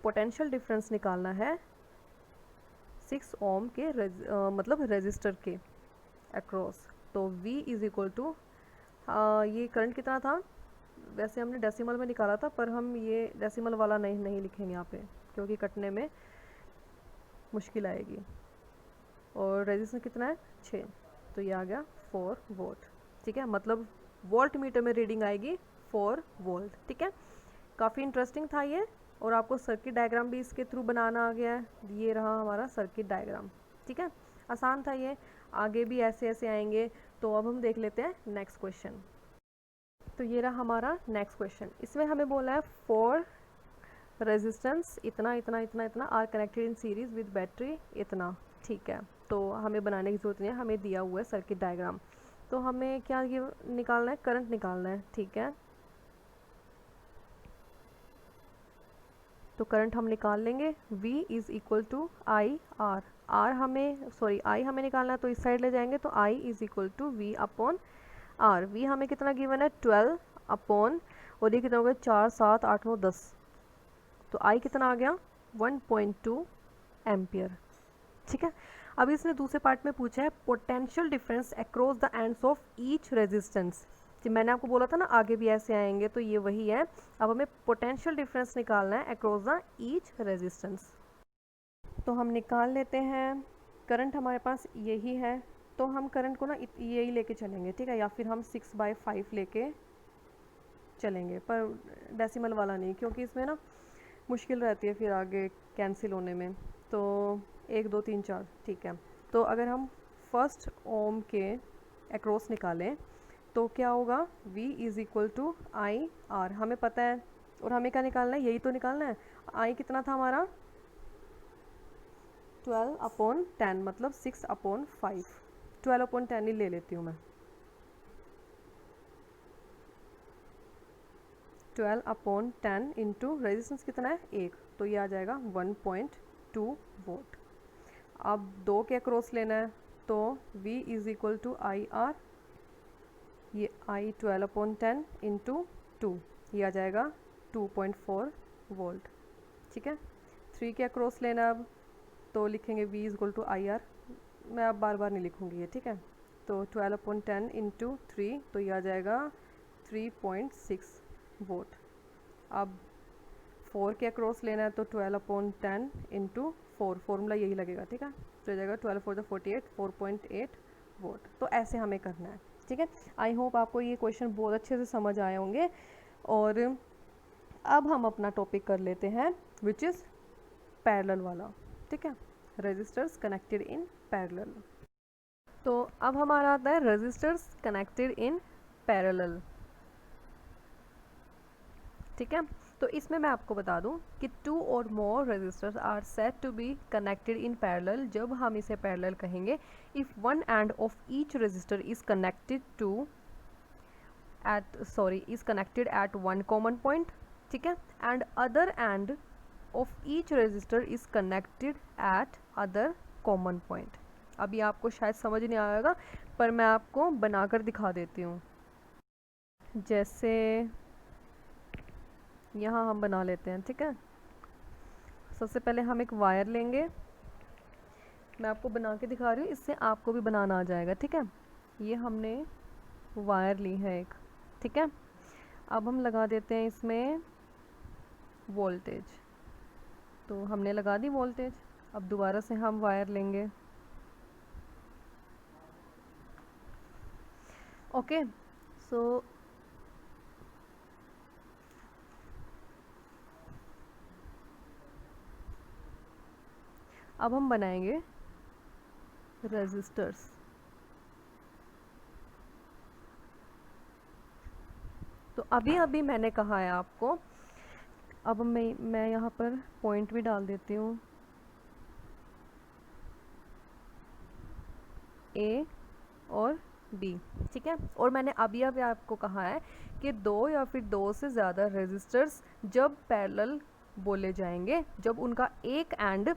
पोटेंशियल डिफरेंस निकालना है 6 ओम के मतलब रेजिस्टर के अक्रॉस। तो V इज़ इक्वल टू, ये करंट कितना था, वैसे हमने डेसिमल में निकाला था पर हम ये डेसिमल वाला नहीं लिखेंगे यहाँ पे क्योंकि कटने में मुश्किल आएगी। और रेजिस्टेंस कितना है 6, तो ये आ गया 4 वोल्ट। ठीक है, मतलब वोल्ट मीटर में रीडिंग आएगी 4 वोल्ट। ठीक है, काफ़ी इंटरेस्टिंग था ये, और आपको सर्किट डायग्राम भी इसके थ्रू बनाना आ गया है। ये रहा हमारा सर्किट डायग्राम। ठीक है, आसान था ये, आगे भी ऐसे ऐसे आएंगे। तो अब हम देख लेते हैं नेक्स्ट क्वेश्चन। तो ये रहा हमारा नेक्स्ट क्वेश्चन। इसमें हमें बोला है 4 रेजिस्टेंस इतना इतना इतना इतना are connected in series with battery इतना। ठीक है, तो हमें बनाने की ज़रूरत नहीं है, हमें दिया हुआ है सर्किट डायग्राम। तो हमें क्या ये निकालना है, करंट निकालना है। ठीक है, तो करंट हम निकाल लेंगे। V is equal to I R. I हमें निकालना है, तो इस साइड ले जाएंगे तो I is equal to V upon R। V हमें कितना गिवन है 12 अपॉन, और ये कितना हो गया 4 7 8 9 10, तो I कितना आ गया 1.2 एम्पियर। ठीक है, अब इसने दूसरे पार्ट में पूछा है potential difference across the ends of each resistance. जी मैंने आपको बोला था ना आगे भी ऐसे आएंगे, तो ये वही है। अब हमें पोटेंशियल डिफरेंस निकालना है अक्रॉस द ईच रेजिस्टेंस। तो हम निकाल लेते हैं। करंट हमारे पास यही है, तो हम करंट को ना यही लेके चलेंगे। ठीक है, या फिर हम 6/5 लेके चलेंगे, पर डेसिमल वाला नहीं, क्योंकि इसमें ना मुश्किल रहती है फिर आगे कैंसिल होने में। तो 1 2 3 4। ठीक है, तो अगर हम फर्स्ट ओम के अक्रॉस निकालें तो क्या होगा, V is equal to I R हमें पता है। और हमें क्या निकालना है, यही तो निकालना है। I कितना था हमारा 12 अपॉन 10, मतलब 6/5। 12/10 ही ले लेती हूँ मैं। 12/10 इंटू रेजिस्टेंस कितना है 1, तो ये आ जाएगा 1.2 वोल्ट। अब 2 के अक्रॉस लेना है, तो V is equal to I R, ये I 12/10 इंटू 2, ये आ जाएगा 2.4 वोल्ट। ठीक है, 3 के अक्रॉस लेना अब, तो लिखेंगे V is equal to I R. मैं अब बार बार नहीं लिखूँगी ये। ठीक है, तो 12/10 इंटू 3, तो ये आ जाएगा 3.6 वोल्ट। अब 4 के अक्रॉस लेना है, तो 12/10 इंटू 4, फॉर्मूला यही लगेगा। ठीक है, तो जाएगा 12 4 48, 4.8 वोल्ट। तो ऐसे हमें करना है। ठीक है, आई होप आपको ये क्वेश्चन बहुत अच्छे से समझ आए होंगे। और अब हम अपना टॉपिक कर लेते हैं विच इज़ पैरेलल वाला। ठीक है, रेजिस्टर्स कनेक्टेड इन पैरेलल। तो अब हमारा आता है रेजिस्टर्स कनेक्टेड इन पैरेलल। ठीक है, तो इसमें मैं आपको बता दूं कि 2 or more resistors are said to be connected in parallel. जब हम इसे पैरेलल कहेंगे, if one end of each resistor is connected at one common point. ठीक है, and other end of each resistor is connected at other common point. अभी आपको शायद समझ नहीं आएगा, पर मैं आपको बनाकर दिखा देती हूँ। जैसे यहाँ हम बना लेते हैं। ठीक है, सबसे पहले हम एक वायर लेंगे, मैं आपको बना के दिखा रही हूँ, इससे आपको भी बनाना आ जाएगा। ठीक है, ये हमने वायर ली है एक। ठीक है, अब हम लगा देते हैं इसमें वोल्टेज। तो हमने लगा दी वोल्टेज। अब दोबारा से हम वायर लेंगे। ओके, सो अब हम बनाएंगे रेजिस्टर्स। तो अभी अभी मैंने कहा है आपको, अब मैं यहाँ पर पॉइंट भी डाल देती हूँ, A और B। ठीक है, और मैंने अभी अभी आपको कहा है कि 2 या फिर 2 से ज़्यादा रेजिस्टर्स जब पैरेलल बोले जाएंगे, जब उनका एक एंड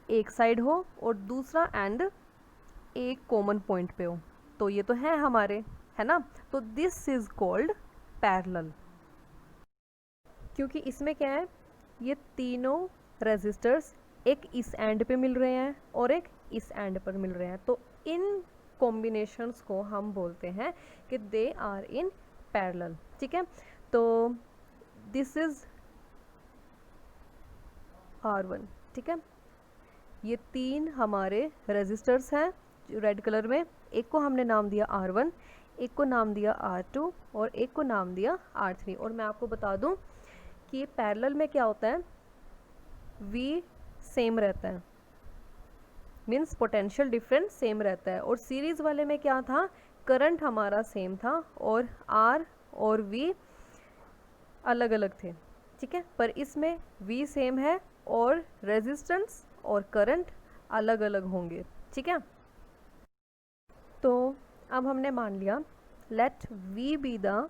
एक साइड हो और दूसरा एंड एक कॉमन पॉइंट पे हो। तो ये तो है हमारे, है ना, तो दिस इज कॉल्ड पैरेलल। क्योंकि इसमें क्या है, ये तीनों रेजिस्टर्स एक इस एंड पे मिल रहे हैं और एक इस एंड पर मिल रहे हैं, तो इन कॉम्बिनेशंस को हम बोलते हैं कि दे आर इन पैरेलल। ठीक है, तो दिस इज R1। ठीक है, ये तीन हमारे रेजिस्टर्स हैं रेड कलर में, एक को हमने नाम दिया R1, एक को नाम दिया R2 और एक को नाम दिया R3। और मैं आपको बता दूं कि पैरेलल में क्या होता है, V सेम रहता है, मीन्स पोटेंशियल डिफरेंस सेम रहता है, और सीरीज़ वाले में क्या था, करंट हमारा सेम था और R और V अलग अलग थे। ठीक है, पर इसमें V सेम है और रेजिस्टेंस और करंट अलग अलग होंगे। ठीक है, तो अब हमने मान लिया let V be the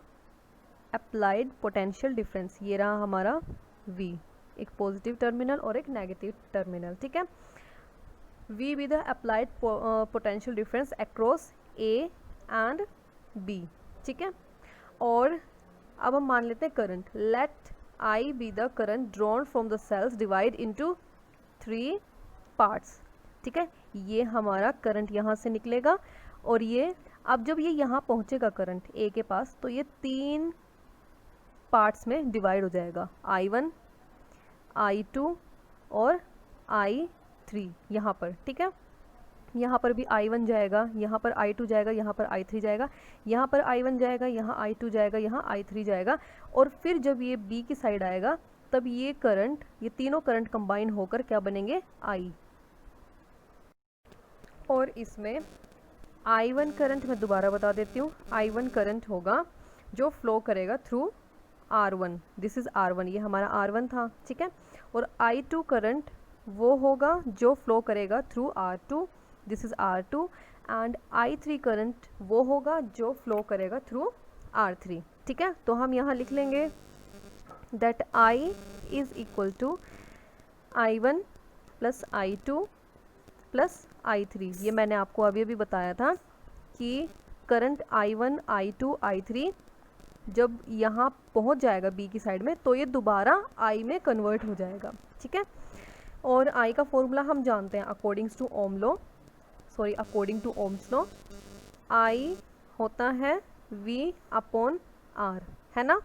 applied potential difference, ये रहा हमारा V, एक पॉजिटिव टर्मिनल और एक नेगेटिव टर्मिनल। ठीक है, V be the applied potential difference across A and B। ठीक है, और अब हम मान लेते हैं current, let I be the current drawn from the cells divide into 3 parts. ठीक है, ये हमारा करंट यहाँ से निकलेगा और ये अब जब ये यहाँ पहुँचेगा करंट A के पास, तो ये 3 पार्ट्स में डिवाइड हो जाएगा, I1, I2 और I3 यहाँ पर। ठीक है, यहाँ पर भी I1 जाएगा, यहाँ पर I2 जाएगा, यहाँ पर I3 जाएगा, यहाँ पर I1 जाएगा, यहाँ I2 जाएगा, यहाँ I3 जाएगा, और फिर जब ये B की साइड आएगा तब ये करंट, ये तीनों करंट कंबाइन होकर क्या बनेंगे, I। और इसमें I1 करंट मैं दोबारा बता देती हूँ, I1 करंट होगा जो फ्लो करेगा through R1, this is R1, ये हमारा R1 था। ठीक है, और I2 करंट वो होगा जो फ्लो करेगा through R2, this is R2, and I3 current वो होगा जो फ्लो करेगा थ्रू R3। ठीक है, तो हम यहाँ लिख लेंगे that I is equal to I1 plus I2 plus I3। ये मैंने आपको अभी अभी बताया था कि करंट I1, I2, I3 जब यहाँ पहुँच जाएगा B की साइड में तो ये दोबारा I में कन्वर्ट हो जाएगा। ठीक है, और I का फॉर्मूला हम जानते हैं according to Ohm's law, I होता है V अपॉन R, है ना।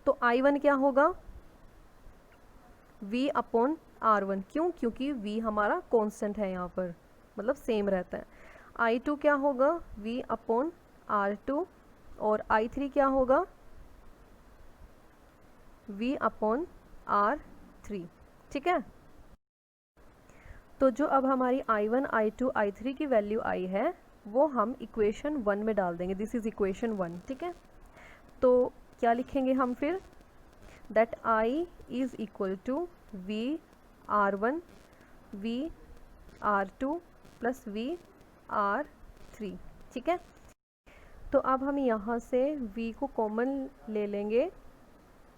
तो I1 क्या होगा, V अपॉन R1, क्यों, क्योंकि V हमारा कांस्टेंट है यहाँ पर, मतलब सेम रहता है। I2 क्या होगा, V अपॉन R2, और I3 क्या होगा, V अपॉन R3। ठीक है, तो जो अब हमारी I1, I2, I3 की वैल्यू आई है वो हम इक्वेशन 1 में डाल देंगे, दिस इज़ इक्वेशन 1। ठीक है, तो क्या लिखेंगे हम फिर, that I is equal to V R1 V R2 plus V R3। ठीक है, तो अब हम यहाँ से V को कॉमन ले लेंगे,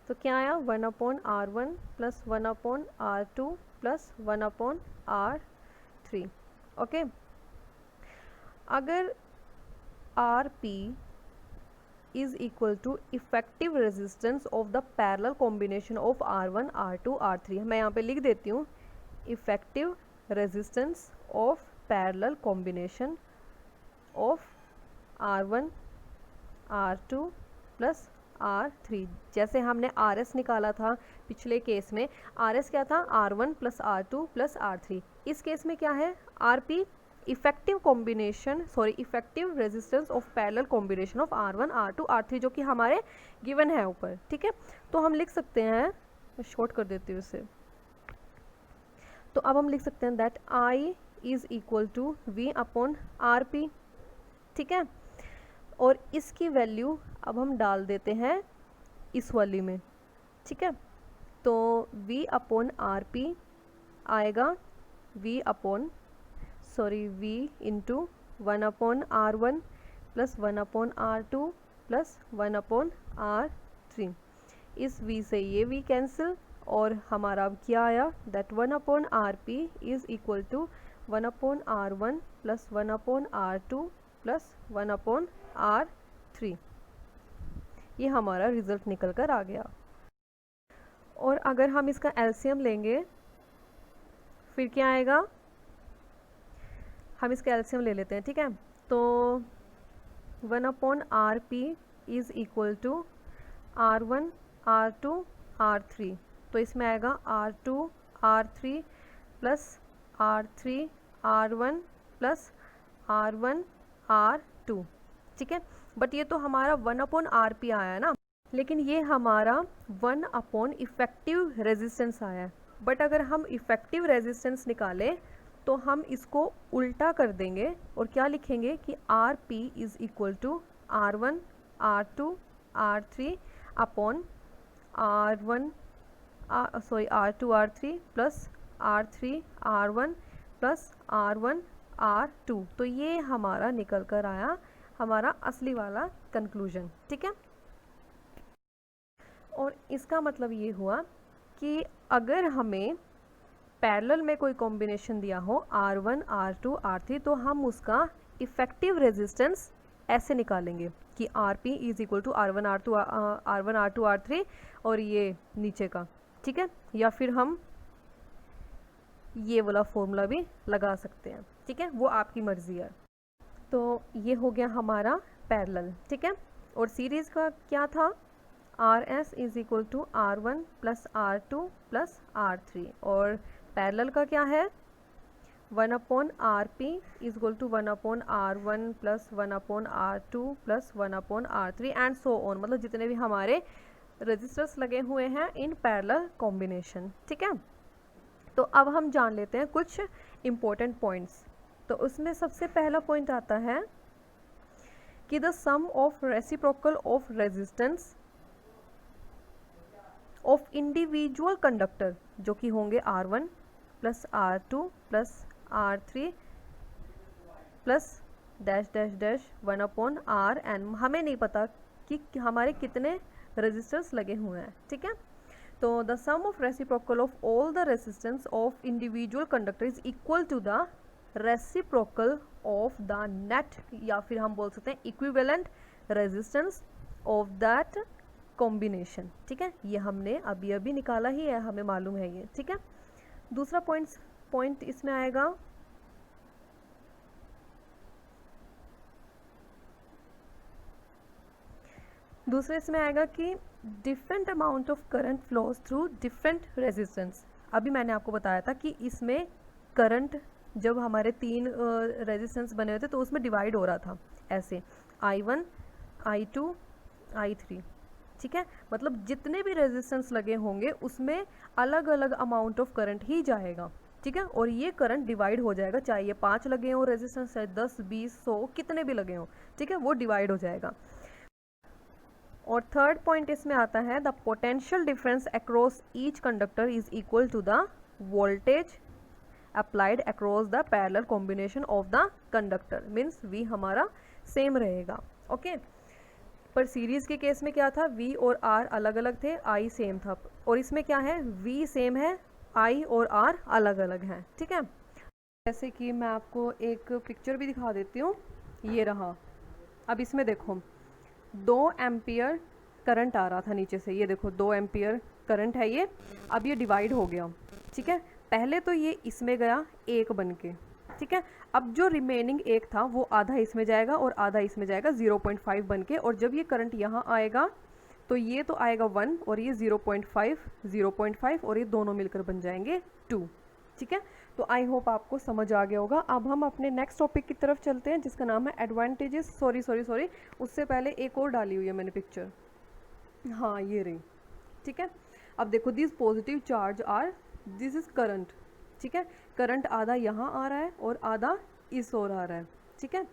तो क्या आया, 1/R1 plus 1/R2 plus 1/R3। Okay, अगर RP is equal to effective resistance of the parallel combination of R1, R2, R3, मैं यहाँ पे लिख देती हूँ effective resistance of parallel combination of R1, R2 plus R3। जैसे हमने RS निकाला था पिछले केस में, RS क्या था, R1 plus R2 plus R3। इस केस में क्या है, RP effective resistance of parallel combination of R1, R2, R3, जो कि हमारे गिवन है ऊपर। ठीक है, तो हम लिख सकते हैं, मैं शॉर्ट कर देती हूँ इसे, तो अब हम लिख सकते हैं that I is equal to V upon RP। ठीक है, और इसकी वैल्यू अब हम डाल देते हैं इस वाली में। ठीक है, तो V अपॉन RP आएगा V into 1/R1 plus 1/R2 plus 1/R3। इस V से ये V कैंसिल, और हमारा अब क्या आया, that 1/RP is equal to 1/R1 plus 1/R2 plus 1/R3। ये हमारा रिजल्ट निकल कर आ गया। और अगर हम इसका एलसीएम लेंगे फिर क्या आएगा, हम इसका एलसीएम ले लेते हैं, ठीक है। तो 1/RP is equal to R1 R2 R3, तो इसमें आएगा R2 R3 plus R3 R1 plus R1 R2, ठीक है। बट ये तो हमारा 1/RP आया है ना, लेकिन ये हमारा 1/ इफ़ेक्टिव रेजिस्टेंस आया है। बट अगर हम इफ़ेक्टिव रेजिस्टेंस निकालें तो हम इसको उल्टा कर देंगे और क्या लिखेंगे कि RP is equal to R1 R2 R3 upon R2 R3 plus R3 R1 plus R1 R2। तो ये हमारा निकल कर आया हमारा असली वाला कंक्लूजन, ठीक है। और इसका मतलब ये हुआ कि अगर हमें पैरेलल में कोई कॉम्बिनेशन दिया हो R1 R2 R3 तो हम उसका इफ़ेक्टिव रेजिस्टेंस ऐसे निकालेंगे कि RP is equal to R1 R2 R3 और ये नीचे का, ठीक है। या फिर हम ये वाला फॉर्मूला भी लगा सकते हैं, ठीक है, वो आपकी मर्ज़ी है। तो ये हो गया हमारा पैरेलल, ठीक है। और सीरीज़ का क्या था, RS is equal to R1 plus R2 plus R3, और पैरेलल का क्या है 1/RP is equal to 1/R1 plus 1/R2 plus 1/R3 and so on, मतलब जितने भी हमारे रजिस्टर्स लगे हुए हैं इन पैरेलल कॉम्बिनेशन, ठीक है। तो अब हम जान लेते हैं कुछ इम्पोर्टेंट पॉइंट्स। तो उसमें सबसे पहला पॉइंट आता है कि the sum of reciprocal of resistance of individual conductor जो कि होंगे R1 plus R2 plus R3 plus dash dash dash 1/R n, हमें नहीं पता कि हमारे कितने रेजिस्टर्स लगे हुए हैं, ठीक है। तो the sum of reciprocal of all the resistance of individual conductor is equal to the reciprocal of the net, या फिर हम बोल सकते हैं equivalent resistance of that combination, ठीक है। ये हमने अभी अभी निकाला ही है, हमें मालूम है ये, ठीक है। दूसरा पॉइंट इसमें आएगा कि different amount of current flows through different resistance. अभी मैंने आपको बताया था कि इसमें करंट जब हमारे 3 रेजिस्टेंस बने हुए थे तो उसमें डिवाइड हो रहा था ऐसे I1 I2 I3, ठीक है। मतलब जितने भी रेजिस्टेंस लगे होंगे उसमें अलग अलग अमाउंट ऑफ करंट ही जाएगा, ठीक है। और ये करंट डिवाइड हो जाएगा, चाहे ये 5 लगे हों रेजिस्टेंस, चाहे 10 20 100 कितने भी लगे हों, ठीक है, वो डिवाइड हो जाएगा। और थर्ड पॉइंट इसमें आता है the potential difference across each conductor is equal to the voltage applied across the parallel combination of the conductor, means V हमारा सेम रहेगा, ओके। पर सीरीज़ के केस में क्या था, V और R अलग अलग थे, I सेम था, और इसमें क्या है V सेम है, I और R अलग अलग हैं, ठीक है। जैसे कि मैं आपको एक पिक्चर भी दिखा देती हूँ, ये रहा। अब इसमें देखो 2 एम्पियर करंट आ रहा था नीचे से, ये देखो 2 एम्पियर करंट है ये, अब ये डिवाइड हो गया, ठीक है। पहले तो ये इसमें गया 1 बन के, ठीक है। अब जो रिमेनिंग 1 था वो आधा इसमें जाएगा और आधा इसमें जाएगा 0.5 बन के, और जब ये करंट यहाँ आएगा तो ये तो आएगा 1 और ये 0.5 और ये दोनों मिलकर बन जाएंगे 2, ठीक है। तो आई होप आपको समझ आ गया होगा। अब हम अपने नेक्स्ट टॉपिक की तरफ चलते हैं जिसका नाम है एडवांटेजेस। सॉरी उससे पहले एक और डाली हुई है मैंने पिक्चर, हाँ ये रही, ठीक है। अब देखो this positive charge are, this is current, ठीक है। करंट आधा यहाँ आ रहा है और आधा इस ओर आ रहा है, ठीक है।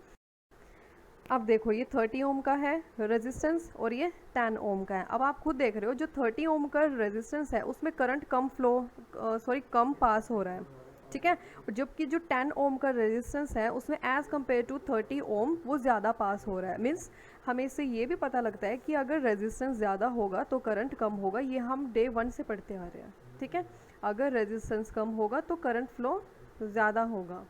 अब देखो ये 30 ओम का है रेजिस्टेंस और ये 10 ओम का है। अब आप खुद देख रहे हो जो 30 ओम का रेजिस्टेंस है उसमें करंट कम पास हो रहा है, ठीक है। जबकि जो 10 ओम का रेजिस्टेंस है उसमें एज़ कम्पेयर टू 30 ओम वो ज़्यादा पास हो रहा है। मीन्स हमें इससे ये भी पता लगता है कि अगर रेजिस्टेंस ज़्यादा होगा तो करंट कम होगा, ये हम डे 1 से पढ़ते आ रहे हैं, ठीक है। अगर रेजिस्टेंस कम होगा तो करंट फ्लो ज़्यादा होगा,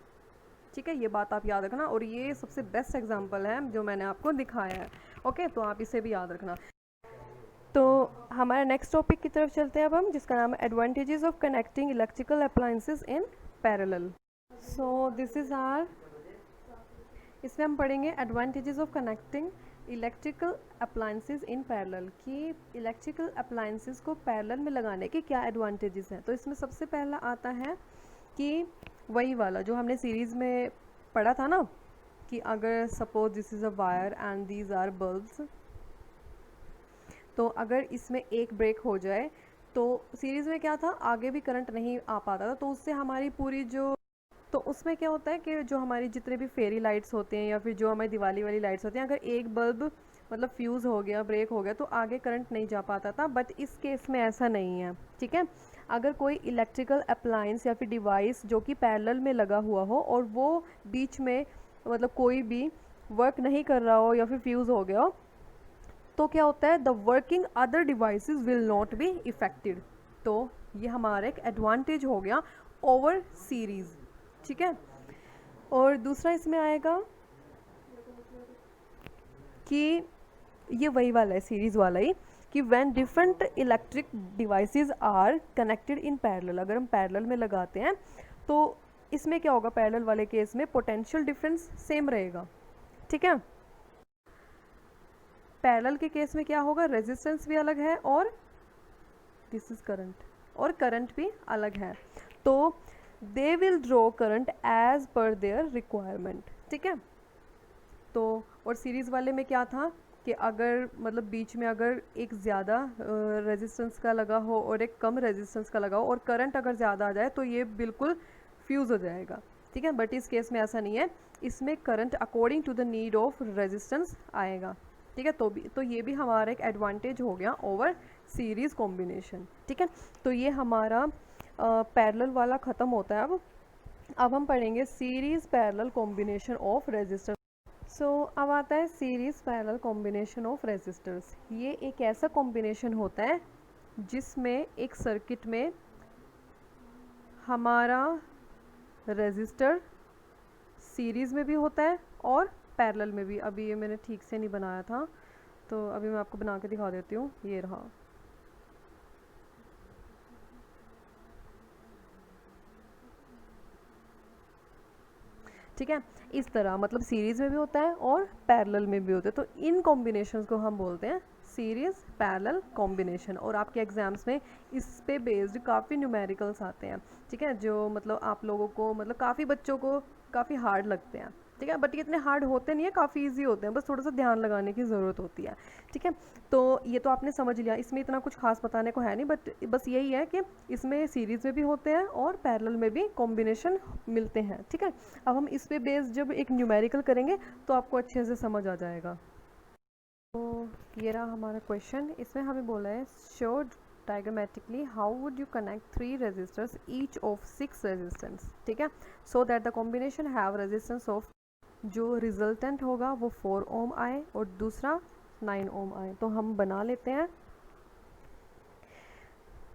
ठीक है। ये बात आप याद रखना, और ये सबसे बेस्ट एग्जांपल है जो मैंने आपको दिखाया है, ओके। तो आप इसे भी याद रखना। तो हमारा नेक्स्ट टॉपिक की तरफ चलते हैं अब हम, जिसका नाम है advantages of connecting electrical appliances in parallel. So this is our, इसमें हम पढ़ेंगे advantages of connecting electrical appliances in parallel, कि इलेक्ट्रिकल अप्लायंसेस को पैरेलल में लगाने के क्या एडवांटेजेस हैं। तो इसमें सबसे पहला आता है कि वही वाला जो हमने सीरीज़ में पढ़ा था ना, कि अगर suppose this is a wire and these are bulbs, तो अगर इसमें एक ब्रेक हो जाए तो सीरीज़ में क्या था, आगे भी करंट नहीं आ पाता था, तो उससे हमारी पूरी जो, तो उसमें क्या होता है कि जो हमारी जितने भी फेरी लाइट्स होते हैं या फिर जो हमारी दिवाली वाली लाइट्स होती हैं, अगर एक बल्ब मतलब फ्यूज़ हो गया, ब्रेक हो गया, तो आगे करंट नहीं जा पाता था। बट इस केस में ऐसा नहीं है, ठीक है। अगर कोई इलेक्ट्रिकल अप्लायंस या फिर डिवाइस जो कि पैरेलल में लगा हुआ हो और वो बीच में मतलब कोई भी वर्क नहीं कर रहा हो या फिर फ्यूज़ हो गया हो, तो क्या होता है, the working other devices will not be affected. तो ये हमारा एक एडवांटेज हो गया ओवर सीरीज़, ठीक है। और दूसरा इसमें आएगा कि ये वही वाला है, सीरीज़ वाला ही, कि when different electric devices are connected in parallel, अगर हम पैरेलल में लगाते हैं तो इसमें क्या होगा, पैरेलल वाले केस में पोटेंशियल डिफरेंस सेम रहेगा, ठीक है। पैरेलल के केस में क्या होगा, रेजिस्टेंस भी अलग है और दिस इज करंट, और करंट भी अलग है, तो they will draw current as per their requirement, ठीक है। तो और सीरीज़ वाले में क्या था कि अगर मतलब बीच में अगर एक ज़्यादा रेजिस्टेंस का लगा हो और एक कम रेजिस्टेंस का लगा हो और करंट अगर ज़्यादा आ जाए तो ये बिल्कुल फ्यूज़ हो जाएगा, ठीक है। बट इस केस में ऐसा नहीं है, इसमें current according to the need of resistance आएगा, ठीक है। तो ये भी हमारा एक एडवांटेज हो गया ओवर सीरीज़ कॉम्बिनेशन, ठीक है। तो ये हमारा पैरेलल वाला ख़त्म होता है। अब हम पढ़ेंगे series parallel combination of resistor. So अब आता है series parallel combination of resistors. ये एक ऐसा कॉम्बिनेशन होता है जिसमें एक सर्किट में हमारा रेजिस्टर सीरीज़ में भी होता है और पैरेलल में भी। अभी ये मैंने ठीक से नहीं बनाया था, तो अभी मैं आपको बना के दिखा देती हूँ, ये रहा। ठीक है, इस तरह मतलब सीरीज़ में भी होता है और पैरेलल में भी होता है, तो इन कॉम्बिनेशंस को हम बोलते हैं सीरीज़ पैरेलल कॉम्बिनेशन। और आपके एग्जाम्स में इस पे बेस्ड काफ़ी न्यूमेरिकल्स आते हैं, ठीक है, जो मतलब आप लोगों को मतलब काफ़ी बच्चों को काफ़ी हार्ड लगते हैं, ठीक है। बट ये इतने हार्ड होते नहीं है, काफ़ी इजी होते हैं, बस थोड़ा सा ध्यान लगाने की ज़रूरत होती है, ठीक है। तो ये तो आपने समझ लिया, इसमें इतना कुछ खास बताने को है नहीं, बट बस यही है कि इसमें सीरीज़ में भी होते हैं और पैरेलल में भी कॉम्बिनेशन मिलते हैं, ठीक है। अब हम इस पे बेस जब एक न्यूमेरिकल करेंगे तो आपको अच्छे से समझ आ जाएगा। तो ये रहा हमारा क्वेश्चन, इसमें हमें बोला है show diagrammatically how would you connect 3 resistors each of 6 resistance, ठीक है, so that the combination have resistance of, जो रिजल्टेंट होगा वो 4 ओम आए और दूसरा 9 ओम आए। तो हम बना लेते हैं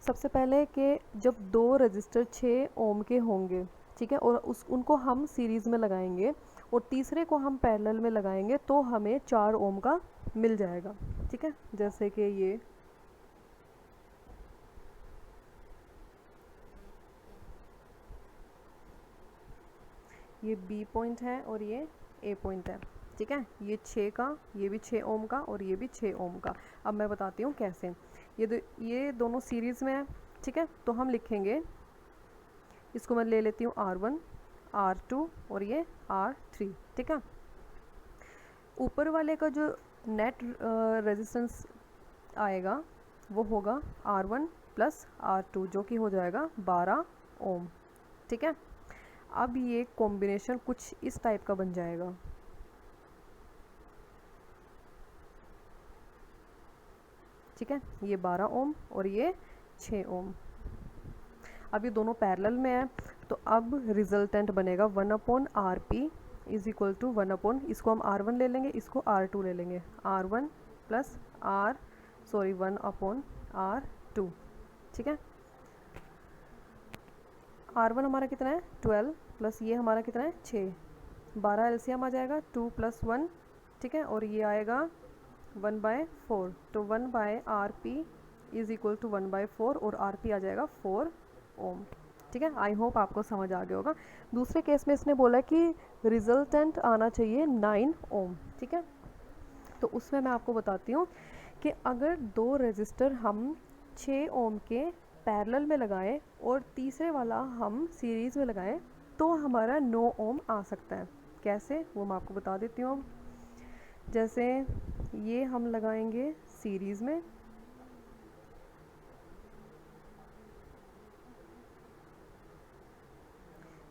सबसे पहले कि जब दो रजिस्टर 6 ओम के होंगे, ठीक है, और उनको हम सीरीज़ में लगाएंगे और तीसरे को हम पैरेलल में लगाएंगे तो हमें 4 ओम का मिल जाएगा, ठीक है। जैसे कि ये बी पॉइंट है और ये ए पॉइंट है, ठीक है। ये 6 का, ये भी 6 ओम का और ये भी 6 ओम का। अब मैं बताती हूँ कैसे। ये दोनों सीरीज़ में है, ठीक है। तो हम लिखेंगे, इसको मैं ले लेती हूँ R1, R2 और ये R3, ठीक है। ऊपर वाले का जो नेट रेजिस्टेंस आएगा वो होगा R1 प्लस R2, जो कि हो जाएगा 12 ओम, ठीक है। अब ये कॉम्बिनेशन कुछ इस टाइप का बन जाएगा, ठीक है। ये 12 ओम और ये 6 ओम। अब ये दोनों पैरेलल में है, तो अब रिजल्टेंट बनेगा 1/RP इज इक्वल टू 1/, इसको हम R1 ले लेंगे, इसको R2 ले लेंगे, R1 प्लस 1/R2, ठीक है। R1 हमारा कितना है 12 प्लस ये हमारा कितना है 6, 12 एलसीएम आ जाएगा 2 + 1, ठीक है। और ये आएगा 1/4, तो 1/RP इज़ इक्वल टू 1/4 और RP आ जाएगा 4 ओम। ठीक है, आई होप आपको समझ आ गया होगा। दूसरे केस में इसने बोला कि रिजल्टेंट आना चाहिए 9 ओम। ठीक है, तो उसमें मैं आपको बताती हूँ कि अगर दो रेजिस्टर हम 6 ओम के पैरेलल में लगाएं और तीसरे वाला हम सीरीज़ में लगाएं तो हमारा 9 ओम आ सकता है। कैसे, वो मैं आपको बता देती हूँ। जैसे ये हम लगाएंगे सीरीज़ में,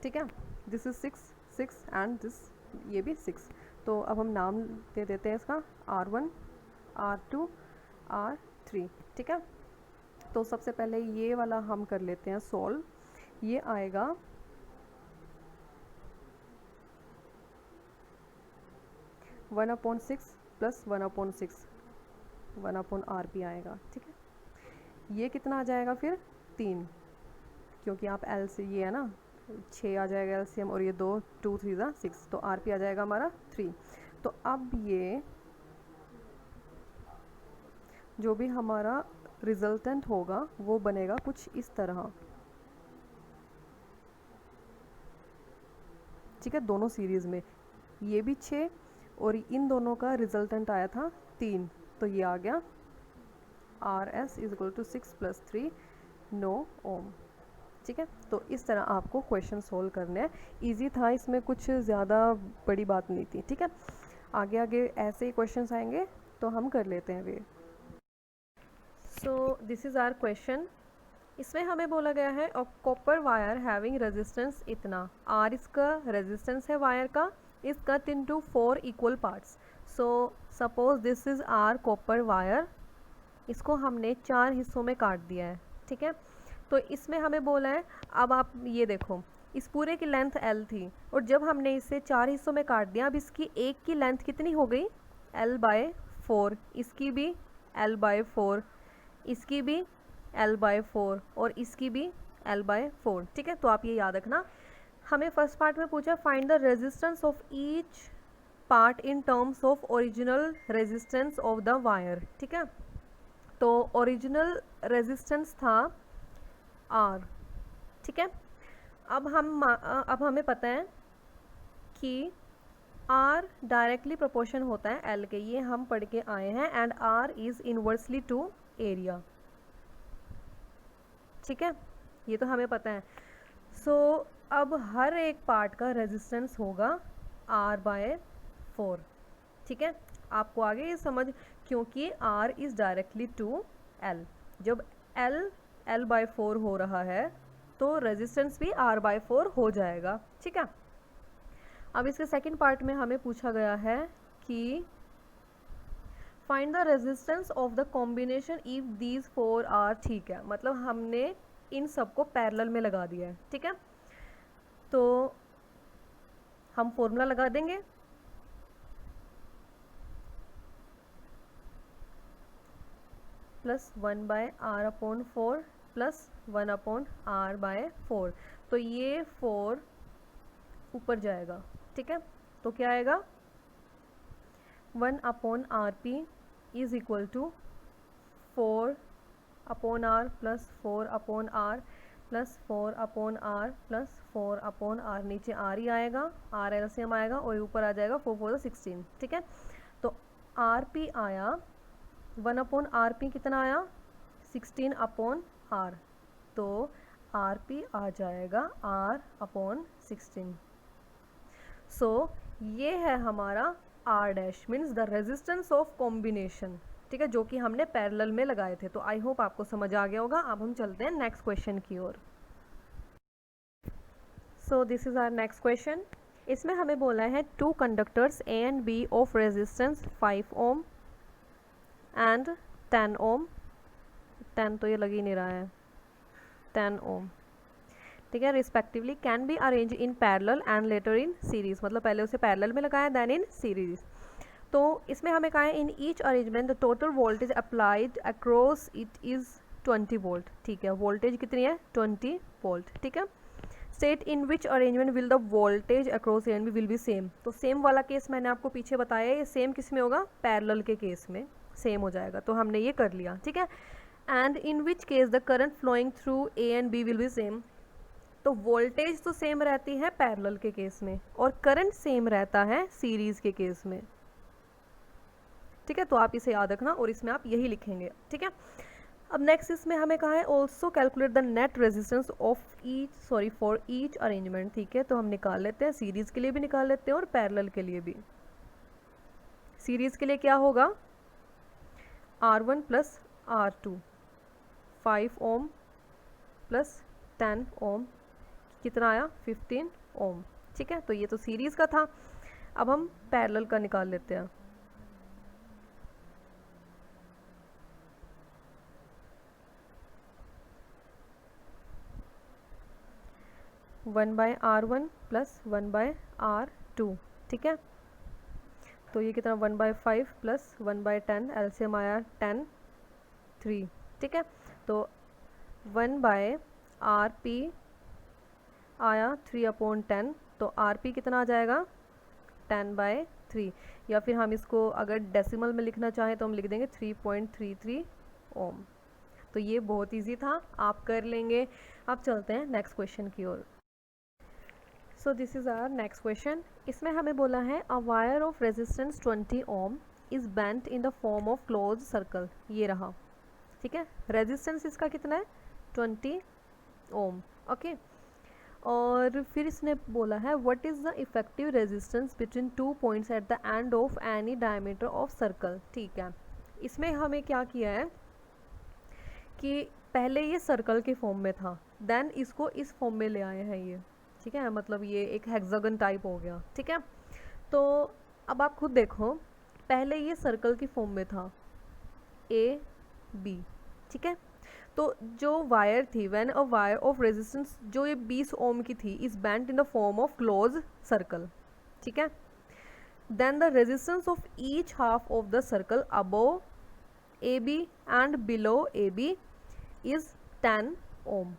ठीक है, दिस इज़ 6 एंड दिस, ये भी 6। तो अब हम नाम दे देते हैं इसका R1, R2, R3। ठीक है, तो सबसे पहले ये वाला हम कर लेते हैं सॉल्व। ये आएगा 1/6 प्लस 1/6 1/RP आएगा। ठीक है, ये कितना आ जाएगा फिर 3, क्योंकि आप एल से, ये है ना 6 आ जाएगा LCM और ये 2 2 3 ज़ा 6, तो RP आ जाएगा हमारा 3। तो अब ये जो भी हमारा रिजल्टेंट होगा वो बनेगा कुछ इस तरह। ठीक है, दोनों सीरीज़ में ये भी 6 और इन दोनों का रिजल्टेंट आया था 3, तो ये आ गया RS इज इक्वल टू 6 + 3 9 ओम। ठीक है, तो इस तरह आपको क्वेश्चन सोल्व करने हैं। इजी था, इसमें कुछ ज़्यादा बड़ी बात नहीं थी। ठीक है, आगे आगे ऐसे ही क्वेश्चंस आएंगे तो हम कर लेते हैं वे। So this is our question. इसमें हमें बोला गया है कॉपर वायर हैविंग रेजिस्टेंस इतना, R इसका रेजिस्टेंस है वायर का, is cut into 4 equal parts. So suppose this is our copper wire, इसको हमने 4 हिस्सों में काट दिया है। ठीक है, तो इसमें हमें बोला है, अब आप ये देखो, इस पूरे की लेंथ L थी और जब हमने इसे 4 हिस्सों में काट दिया, अब इसकी एक की लेंथ कितनी हो गई L/4, इसकी भी L/4, इसकी भी L/4 और इसकी भी L/4। ठीक है, तो आप ये याद रखना। हमें फर्स्ट पार्ट में पूछा find the resistance of each part in terms of original resistance of the wire. ठीक है, तो ओरिजिनल रेजिस्टेंस था R। ठीक है, अब हमें पता है कि R डायरेक्टली प्रोपोर्शन होता है L के, ये हम पढ़ के आए हैं, and R is inversely to area. ठीक है, ये तो हमें पता है। सो अब हर एक पार्ट का रेजिस्टेंस होगा R/4। ठीक है, आपको आगे ये समझ, क्योंकि R is directly to L, जब L/4 हो रहा है तो रेजिस्टेंस भी R/4 हो जाएगा। ठीक है, अब इसके सेकंड पार्ट में हमें पूछा गया है कि find the resistance of the combination if these 4 are. ठीक है, मतलब हमने इन सबको पैरेलल में लगा दिया है। ठीक है, तो हम फॉर्मूला लगा देंगे, +1/R/4 प्लस 1/R/4। तो ये 4 ऊपर जाएगा। ठीक है, तो क्या आएगा 1/RP is equal to 4/R plus 4/R plus 4/R plus 4/R, नीचे R ही आएगा, R LCM आएगा और ऊपर आ जाएगा 4 4 16। ठीक है, तो RP आया 1/RP कितना आया 16/R, तो RP आ जाएगा R/16। सो ये है हमारा R' means the resistance of combination. ठीक है, जो कि हमने पैरेलल में लगाए थे। तो आई होप आपको समझ आ गया होगा। अब हम चलते हैं नेक्स्ट क्वेश्चन की ओर। So this is our next question. इसमें हमें बोला है 2 conductors A and B of resistance 5 ohm and 10 ohm, 10 तो ये लग ही नहीं रहा है, 10 ओम। ठीक है, respectively can be arrange in parallel and later in series, मतलब पहले उसे पैरेलल में लगाया देन इन सीरीज। तो इसमें हमें कहा है in each arrangement the total voltage applied across it is 20 volt. ठीक है, वोल्टेज कितनी है 20 वोल्ट। ठीक है, state in which arrangement will the voltage across A and B will be same. तो सेम वाला केस मैंने आपको पीछे बताया, ये सेम किस में होगा, पैरेलल के केस में सेम हो जाएगा। तो हमने ये कर लिया। ठीक है, and in which case the current flowing through A and B will be same. तो वोल्टेज तो सेम रहती है पैरेलल के केस में और करंट सेम रहता है सीरीज के केस में। ठीक है, तो आप इसे याद रखना और इसमें आप यही लिखेंगे। ठीक है, अब नेक्स्ट इसमें हमें कहा है also calculate the net resistance of for each arrangement. ठीक है, तो हम निकाल लेते हैं, सीरीज के लिए भी निकाल लेते हैं और पैरेलल के लिए भी। सीरीज के लिए क्या होगा, R1 plus R2 5 ohm plus 10 ओम, कितना आया 15 ओम। ठीक है, तो ये तो सीरीज का था। अब हम पैरेलल का निकाल लेते हैं। One by R1 plus 1 by R2। ठीक है, तो ये कितना 1/5 प्लस 1/10, एलसीएम आया 10 3। ठीक है, तो 1/RP आया 3/10, तो RP कितना आ जाएगा 10/3, या फिर हम इसको अगर डेसिमल में लिखना चाहें तो हम लिख देंगे 3.33 ओम। तो ये बहुत इजी था, आप कर लेंगे। अब चलते हैं नेक्स्ट क्वेश्चन की ओर। So this is our next question. इसमें हमें बोला है a wire of resistance 20 ohm is bent in the form of close circle. ये रहा। ठीक है, रेजिस्टेंस इसका कितना है 20 ओम। ओके, और फिर इसने बोला है what is the effective resistance between 2 points at the end of any diameter of circle. ठीक है, इसमें हमें क्या किया है कि पहले ये सर्कल के फॉर्म में था, देन इसको इस फॉर्म में ले आए हैं ये। ठीक है, मतलब ये एक हेक्सागन टाइप हो गया। ठीक है, तो अब आप खुद देखो, पहले ये सर्कल की फॉर्म में था ए बी। ठीक है, तो जो वायर थी when a wire of resistance जो ये 20 ओम की थी is bent in the form of close circle. ठीक है, then the resistance of each half of the circle above A B and below A B is 10 ohm.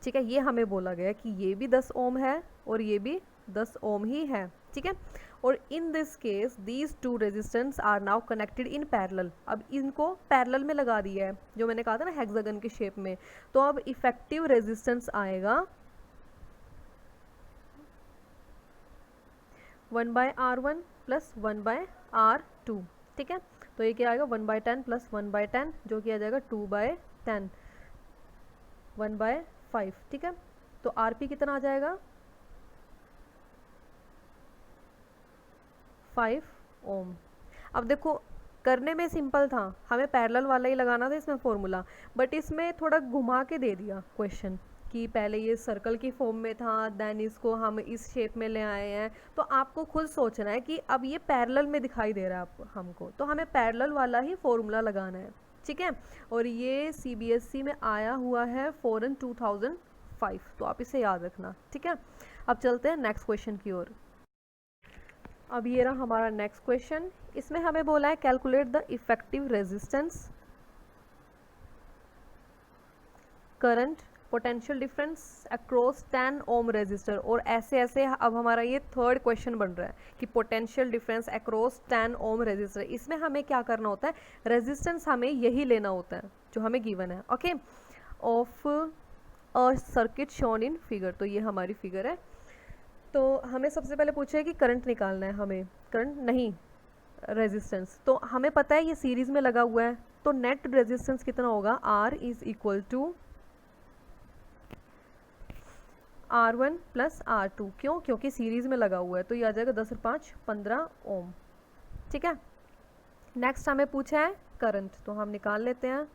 ठीक है, ये हमें बोला गया कि ये भी 10 ओम है और ये भी 10 ओम ही है। ठीक है, और in this case these two resistance R now connected in parallel. अब इनको पैरेलल में लगा दिया है, जो मैंने कहा था ना हेक्सागन के शेप में। तो अब इफेक्टिव रेजिस्टेंस आएगा 1/R1 प्लस 1/R2। ठीक है, तो ये क्या आएगा 1/10 प्लस 1/10, जो कि आ जाएगा 2/10 1/5। ठीक है, तो RP कितना आ जाएगा 5 ओम। अब देखो, करने में सिंपल था, हमें पैरेलल वाला ही लगाना था इसमें फॉर्मूला, बट इसमें थोड़ा घुमा के दे दिया क्वेश्चन कि पहले ये सर्कल की फॉर्म में था, देन इसको हम इस शेप में ले आए हैं। तो आपको खुद सोचना है कि अब ये पैरेलल में दिखाई दे रहा है हमको, तो हमें पैरेलल वाला ही फॉर्मूला लगाना है। ठीक है, और ये CBSE में आया हुआ है फॉरन 2005, तो आप इसे याद रखना। ठीक है, अब चलते हैं नेक्स्ट क्वेश्चन की ओर। अब ये रहा हमारा नेक्स्ट क्वेश्चन। इसमें हमें बोला है calculate the effective resistance, current, potential difference across 10 ohm resistor. और ऐसे ऐसे अब हमारा ये थर्ड क्वेश्चन बन रहा है कि potential difference across 10 ohm resistor. इसमें हमें क्या करना होता है, रेजिस्टेंस हमें यही लेना होता है जो हमें गिवन है। Okay, of a circuit shown in figure. तो ये हमारी फिगर है। तो हमें सबसे पहले पूछा है कि करंट निकालना है, हमें करंट नहीं रेजिस्टेंस। तो हमें पता है ये सीरीज में लगा हुआ है, तो नेट रेजिस्टेंस कितना होगा, R is equal to R1 plus R2। क्यों, क्योंकि सीरीज में लगा हुआ है, तो ये आ जाएगा 10 और 5 15 ओम। ठीक है, नेक्स्ट हमें पूछा है करंट, तो हम निकाल लेते हैं।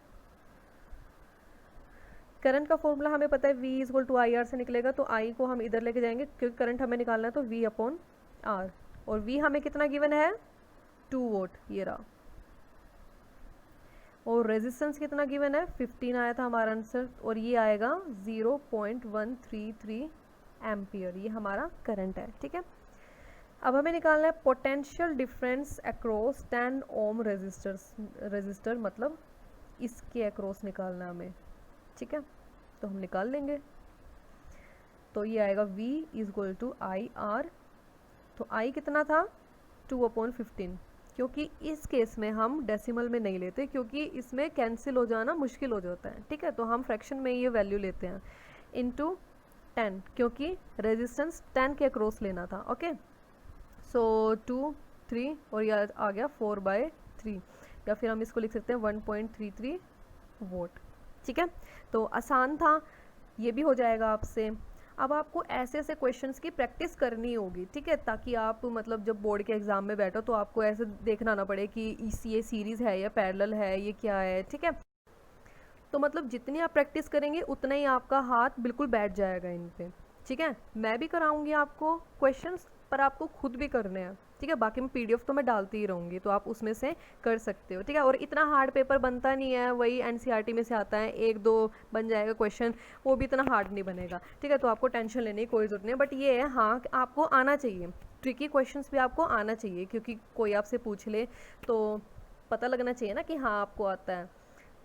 करंट का फॉर्मूला हमें पता है V इक्वल टू IR से निकलेगा, तो I को हम इधर लेके जाएंगे क्योंकि करंट हमें निकालना है, तो V/R। और V हमें कितना गिवन है 2 वोल्ट, ये रहा। और रेजिस्टेंस कितना गिवन है 15 आया था हमारा आंसर, और ये आएगा 0.133 एम्पियर। ये हमारा करंट है। ठीक है, अब हमें निकालना है potential difference across 10 ohm resistor, मतलब इसके अक्रॉस निकालना है हमें। ठीक है, तो हम निकाल लेंगे। तो ये आएगा V is equal to IR। तो I कितना था 2/15, क्योंकि इस केस में हम डेसिमल में नहीं लेते, क्योंकि इसमें कैंसिल हो जाना मुश्किल हो जाता है, ठीक है। तो हम फ्रैक्शन में ये वैल्यू लेते हैं, इनटू 10, क्योंकि रेजिस्टेंस 10 के अक्रॉस लेना था। ओके, सो 2 3 और यह आ गया 4/3, या फिर हम इसको लिख सकते हैं 1.33 वोल्ट, ठीक है। तो आसान था, ये भी हो जाएगा आपसे। अब आपको ऐसे ऐसे क्वेश्चंस की प्रैक्टिस करनी होगी, ठीक है, ताकि आप मतलब जब बोर्ड के एग्जाम में बैठो तो आपको ऐसे देखना ना पड़े कि ये सीरीज़ है या पैरेलल है, ये क्या है, ठीक है। तो मतलब जितनी आप प्रैक्टिस करेंगे उतना ही आपका हाथ बिल्कुल बैठ जाएगा इन पे, ठीक है। मैं भी कराऊंगी आपको क्वेश्चंस, पर आपको खुद भी करने हैं, ठीक है। बाकी मैं पीडीएफ तो मैं डालती ही रहूँगी, तो आप उसमें से कर सकते हो, ठीक है। और इतना हार्ड पेपर बनता नहीं है, वही एनसीईआरटी में से आता है, 1-2 बन जाएगा क्वेश्चन, वो भी इतना हार्ड नहीं बनेगा, ठीक है। तो आपको टेंशन लेने की कोई ज़रूरत नहीं है, बट ये है हाँ आपको आना चाहिए, ट्रिकी क्वेश्चंस भी आपको आना चाहिए, क्योंकि कोई आपसे पूछ ले तो पता लगना चाहिए ना कि हाँ आपको आता है,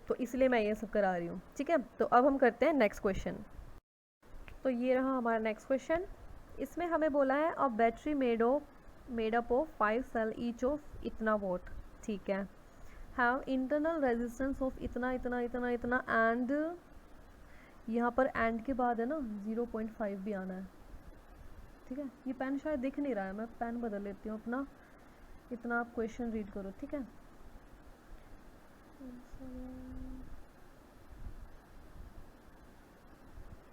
तो इसलिए मैं ये सब करा रही हूँ, ठीक है। तो अब हम करते हैं नेक्स्ट क्वेश्चन। तो ये रहा हमारा नेक्स्ट क्वेश्चन। इसमें हमें बोला है a battery made up of 5 cell each of इतना वोट, ठीक है, हैव इंटरनल रेजिस्टेंस ऑफ इतना इतना इतना इतना, एंड यहाँ पर एंड के बाद है ना 0.5 भी आना है, ठीक है। ये पेन शायद दिख नहीं रहा है, मैं पेन बदल लेती हूँ अपना, इतना आप क्वेश्चन रीड करो, ठीक है।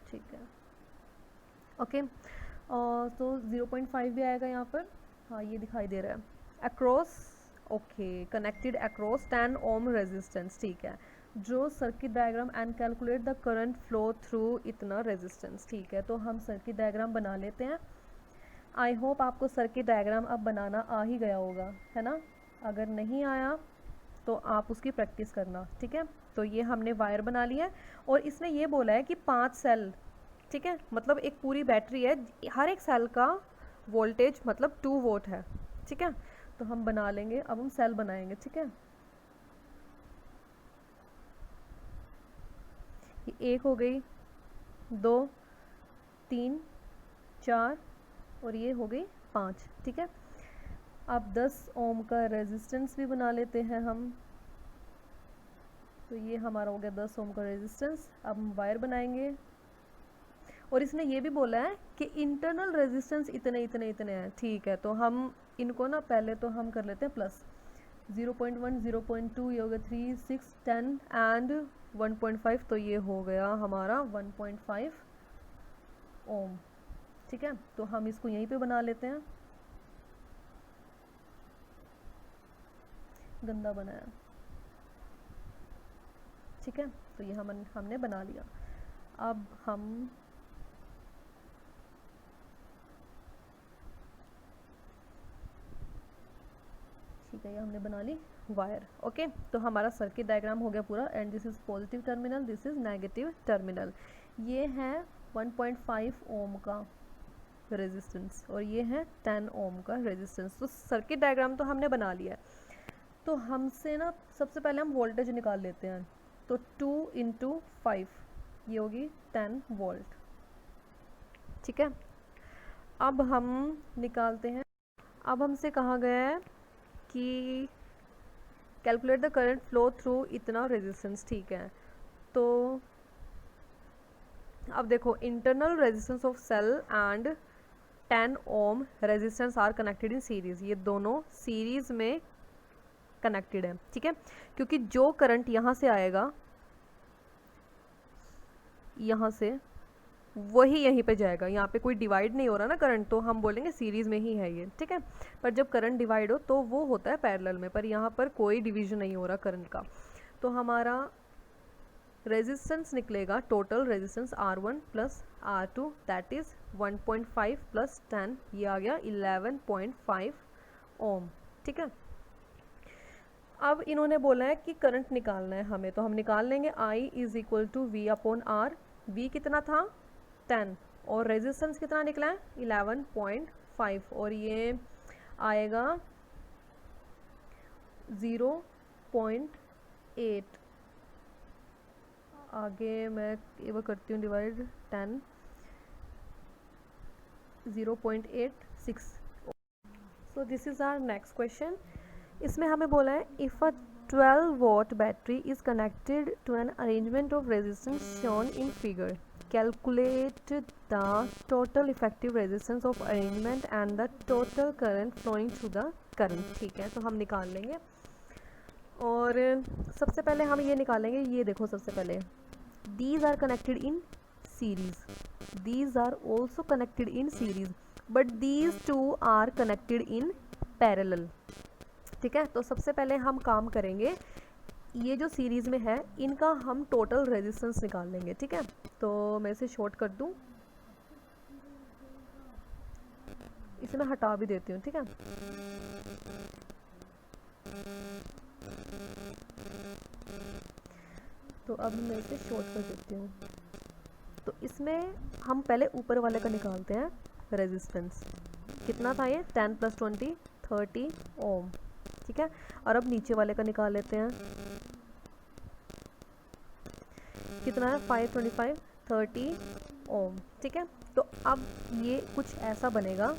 ठीक है, ओके। तो 0.5 भी आएगा यहाँ पर, हाँ ये दिखाई दे रहा है, across, okay, connected across 10 ohm resistance, ठीक है। जो circuit diagram and calculate the current flow through इतना रेजिस्टेंस, ठीक है। तो हम सर्किट डायग्राम बना लेते हैं। आई होप आपको सर्किट डायग्राम अब बनाना आ ही गया होगा, है ना। अगर नहीं आया तो आप उसकी प्रैक्टिस करना, ठीक है। तो ये हमने वायर बना लिया है, और इसने ये बोला है कि 5 सेल, ठीक है, मतलब एक पूरी बैटरी है, हर एक सेल का वोल्टेज मतलब 2 वोल्ट है, ठीक है। तो हम बना लेंगे, अब हम सेल बनाएंगे, ठीक है। ये 1 हो गई, 2 3 4 और ये हो गई 5, ठीक है। अब 10 ओम का रेजिस्टेंस भी बना लेते हैं हम, तो ये हमारा हो गया 10 ओम का रेजिस्टेंस। अब हम वायर बनाएंगे, और इसने ये भी बोला है कि इंटरनल रेजिस्टेंस इतने इतने इतने हैं, ठीक है। तो हम इनको ना पहले तो हम कर लेते हैं प्लस, 0.1 0.2, ये हो गया 3 6 10 एंड 1.5, तो ये हो गया हमारा 1.5 ओम, ठीक है। तो हम इसको यहीं पे बना लेते हैं, गंदा बनाया, ठीक है। तो ये हमने बना लिया। अब हम ठीक है, ये हमने बना ली वायर, ओके। तो हमारा सर्किट डायग्राम हो गया पूरा, and this is positive terminal, this is negative terminal. ये है 1.5 ओम का रेजिस्टेंस, और ये है 10 ओम का रेजिस्टेंस। तो सर्किट डायग्राम तो हमने बना लिया है। तो हमसे ना सबसे पहले हम वोल्टेज निकाल लेते हैं, तो 2 × 5 ये होगी 10 वोल्ट, ठीक है। अब हम निकालते हैं, अब हमसे कहा गया है कि calculate the current flow through इतना रेजिस्टेंस, ठीक है। तो अब देखो, internal resistance of cell and 10 ohm resistance are connected in series, ये दोनों सीरीज में कनेक्टेड है, ठीक है। क्योंकि जो करंट यहाँ से आएगा, यहाँ से वही यहीं पे जाएगा, यहाँ पे कोई डिवाइड नहीं हो रहा ना करंट, तो हम बोलेंगे सीरीज़ में ही है ये, ठीक है। पर जब करंट डिवाइड हो तो वो होता है पैरेलल में, पर यहाँ पर कोई डिवीजन नहीं हो रहा करंट का। तो हमारा रेजिस्टेंस निकलेगा, total resistance R1 plus R2 that is 1.5 plus 10, ये आ गया 11.5 ओम, ठीक है। अब इन्होंने बोला है कि करंट निकालना है हमें, तो हम निकाल लेंगे। I is equal to V/R, V कितना था 10, और रेजिस्टेंस कितना निकला है 11.5, और ये आएगा 0.8, आगे मैं ये वो करती हूँ divide 10, 0.86। So this is our next question. इसमें हमें बोला है if a 12 watt battery is connected to an arrangement of resistance shown in figure, calculate the total effective resistance of arrangement and the total current flowing through the current. ठीक है, तो हम निकाल लेंगे। और सबसे पहले हम ये निकालेंगे, ये देखो सबसे पहले these are connected in series, these are also connected in series but these two are connected in parallel। ठीक है, तो सबसे पहले हम काम करेंगे, ये जो सीरीज में है इनका हम टोटल रेजिस्टेंस निकाल लेंगे। ठीक है, तो मैं इसे शॉर्ट कर दूं, इसे मैं हटा भी देती हूँ। ठीक है, तो अब मैं इसे शॉर्ट कर देती हूँ। तो इसमें हम पहले ऊपर वाले का निकालते हैं रेजिस्टेंस, कितना था ये 10 + 20 30 ओम। ठीक है, और अब नीचे वाले का निकाल लेते हैं, कितना है 525 30 ओम। ठीक है, तो अब ये कुछ ऐसा बनेगा,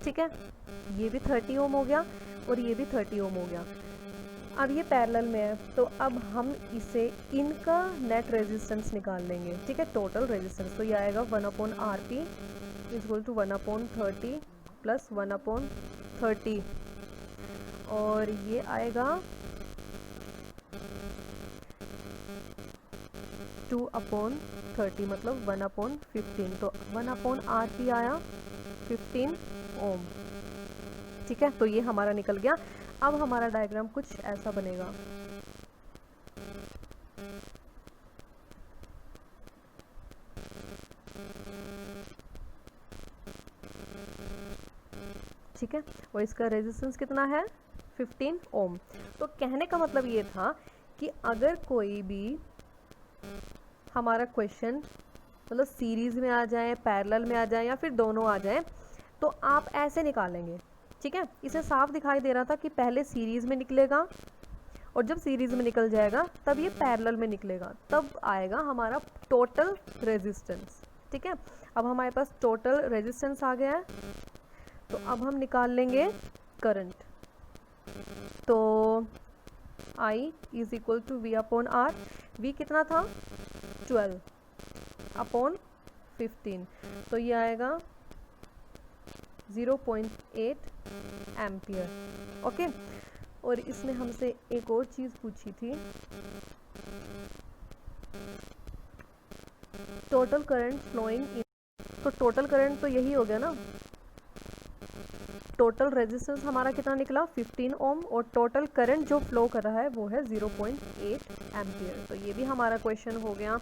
ठीक है, ये भी 30 ओम हो गया और ये भी 30 ओम हो गया। अब ये पैरेलल में है, तो अब हम इसे इनका नेट रेजिस्टेंस निकाल लेंगे। ठीक है, टोटल रेजिस्टेंस, तो ये आएगा 1/RP = 1/30 + 1/30 और ये आएगा 2/30 मतलब 1/15, तो 1/RP आया 15 ओम। ठीक है, तो ये हमारा निकल गया। अब हमारा डायग्राम कुछ ऐसा बनेगा, ठीक है, और इसका रेजिस्टेंस कितना है 15 ओम। तो कहने का मतलब ये था कि अगर कोई भी हमारा क्वेश्चन मतलब सीरीज में आ जाए, पैरेलल में आ जाए या फिर दोनों आ जाए, तो आप ऐसे निकालेंगे। ठीक है, इसे साफ दिखाई दे रहा था कि पहले सीरीज में निकलेगा और जब सीरीज में निकल जाएगा तब ये पैरेलल में निकलेगा, तब आएगा हमारा टोटल रेजिस्टेंस। ठीक है, अब हमारे पास टोटल रेजिस्टेंस आ गया है, तो अब हम निकाल लेंगे करंट। तो I = V/R, V कितना था 12/15, तो ये आएगा 0.8 एम्पियर। ओके, और इसमें हमसे एक और चीज़ पूछी थी, टोटल करंट फ्लोइंग इन, तो टोटल करंट तो यही हो गया ना, टोटल रेजिस्टेंस हमारा कितना निकला 15 ओम और टोटल करंट जो फ्लो कर रहा है वो है 0.8 एम्पियर। तो ये भी हमारा क्वेश्चन हो गया।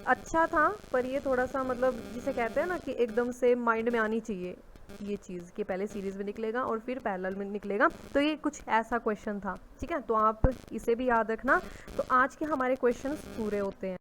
अच्छा था, पर ये थोड़ा सा मतलब जिसे कहते हैं ना कि एकदम से माइंड में आनी चाहिए ये चीज़ कि पहले सीरीज में निकलेगा और फिर पैरेलल में निकलेगा, तो ये कुछ ऐसा क्वेश्चन था। ठीक है, तो आप इसे भी याद रखना। तो आज के हमारे क्वेश्चंस पूरे होते हैं।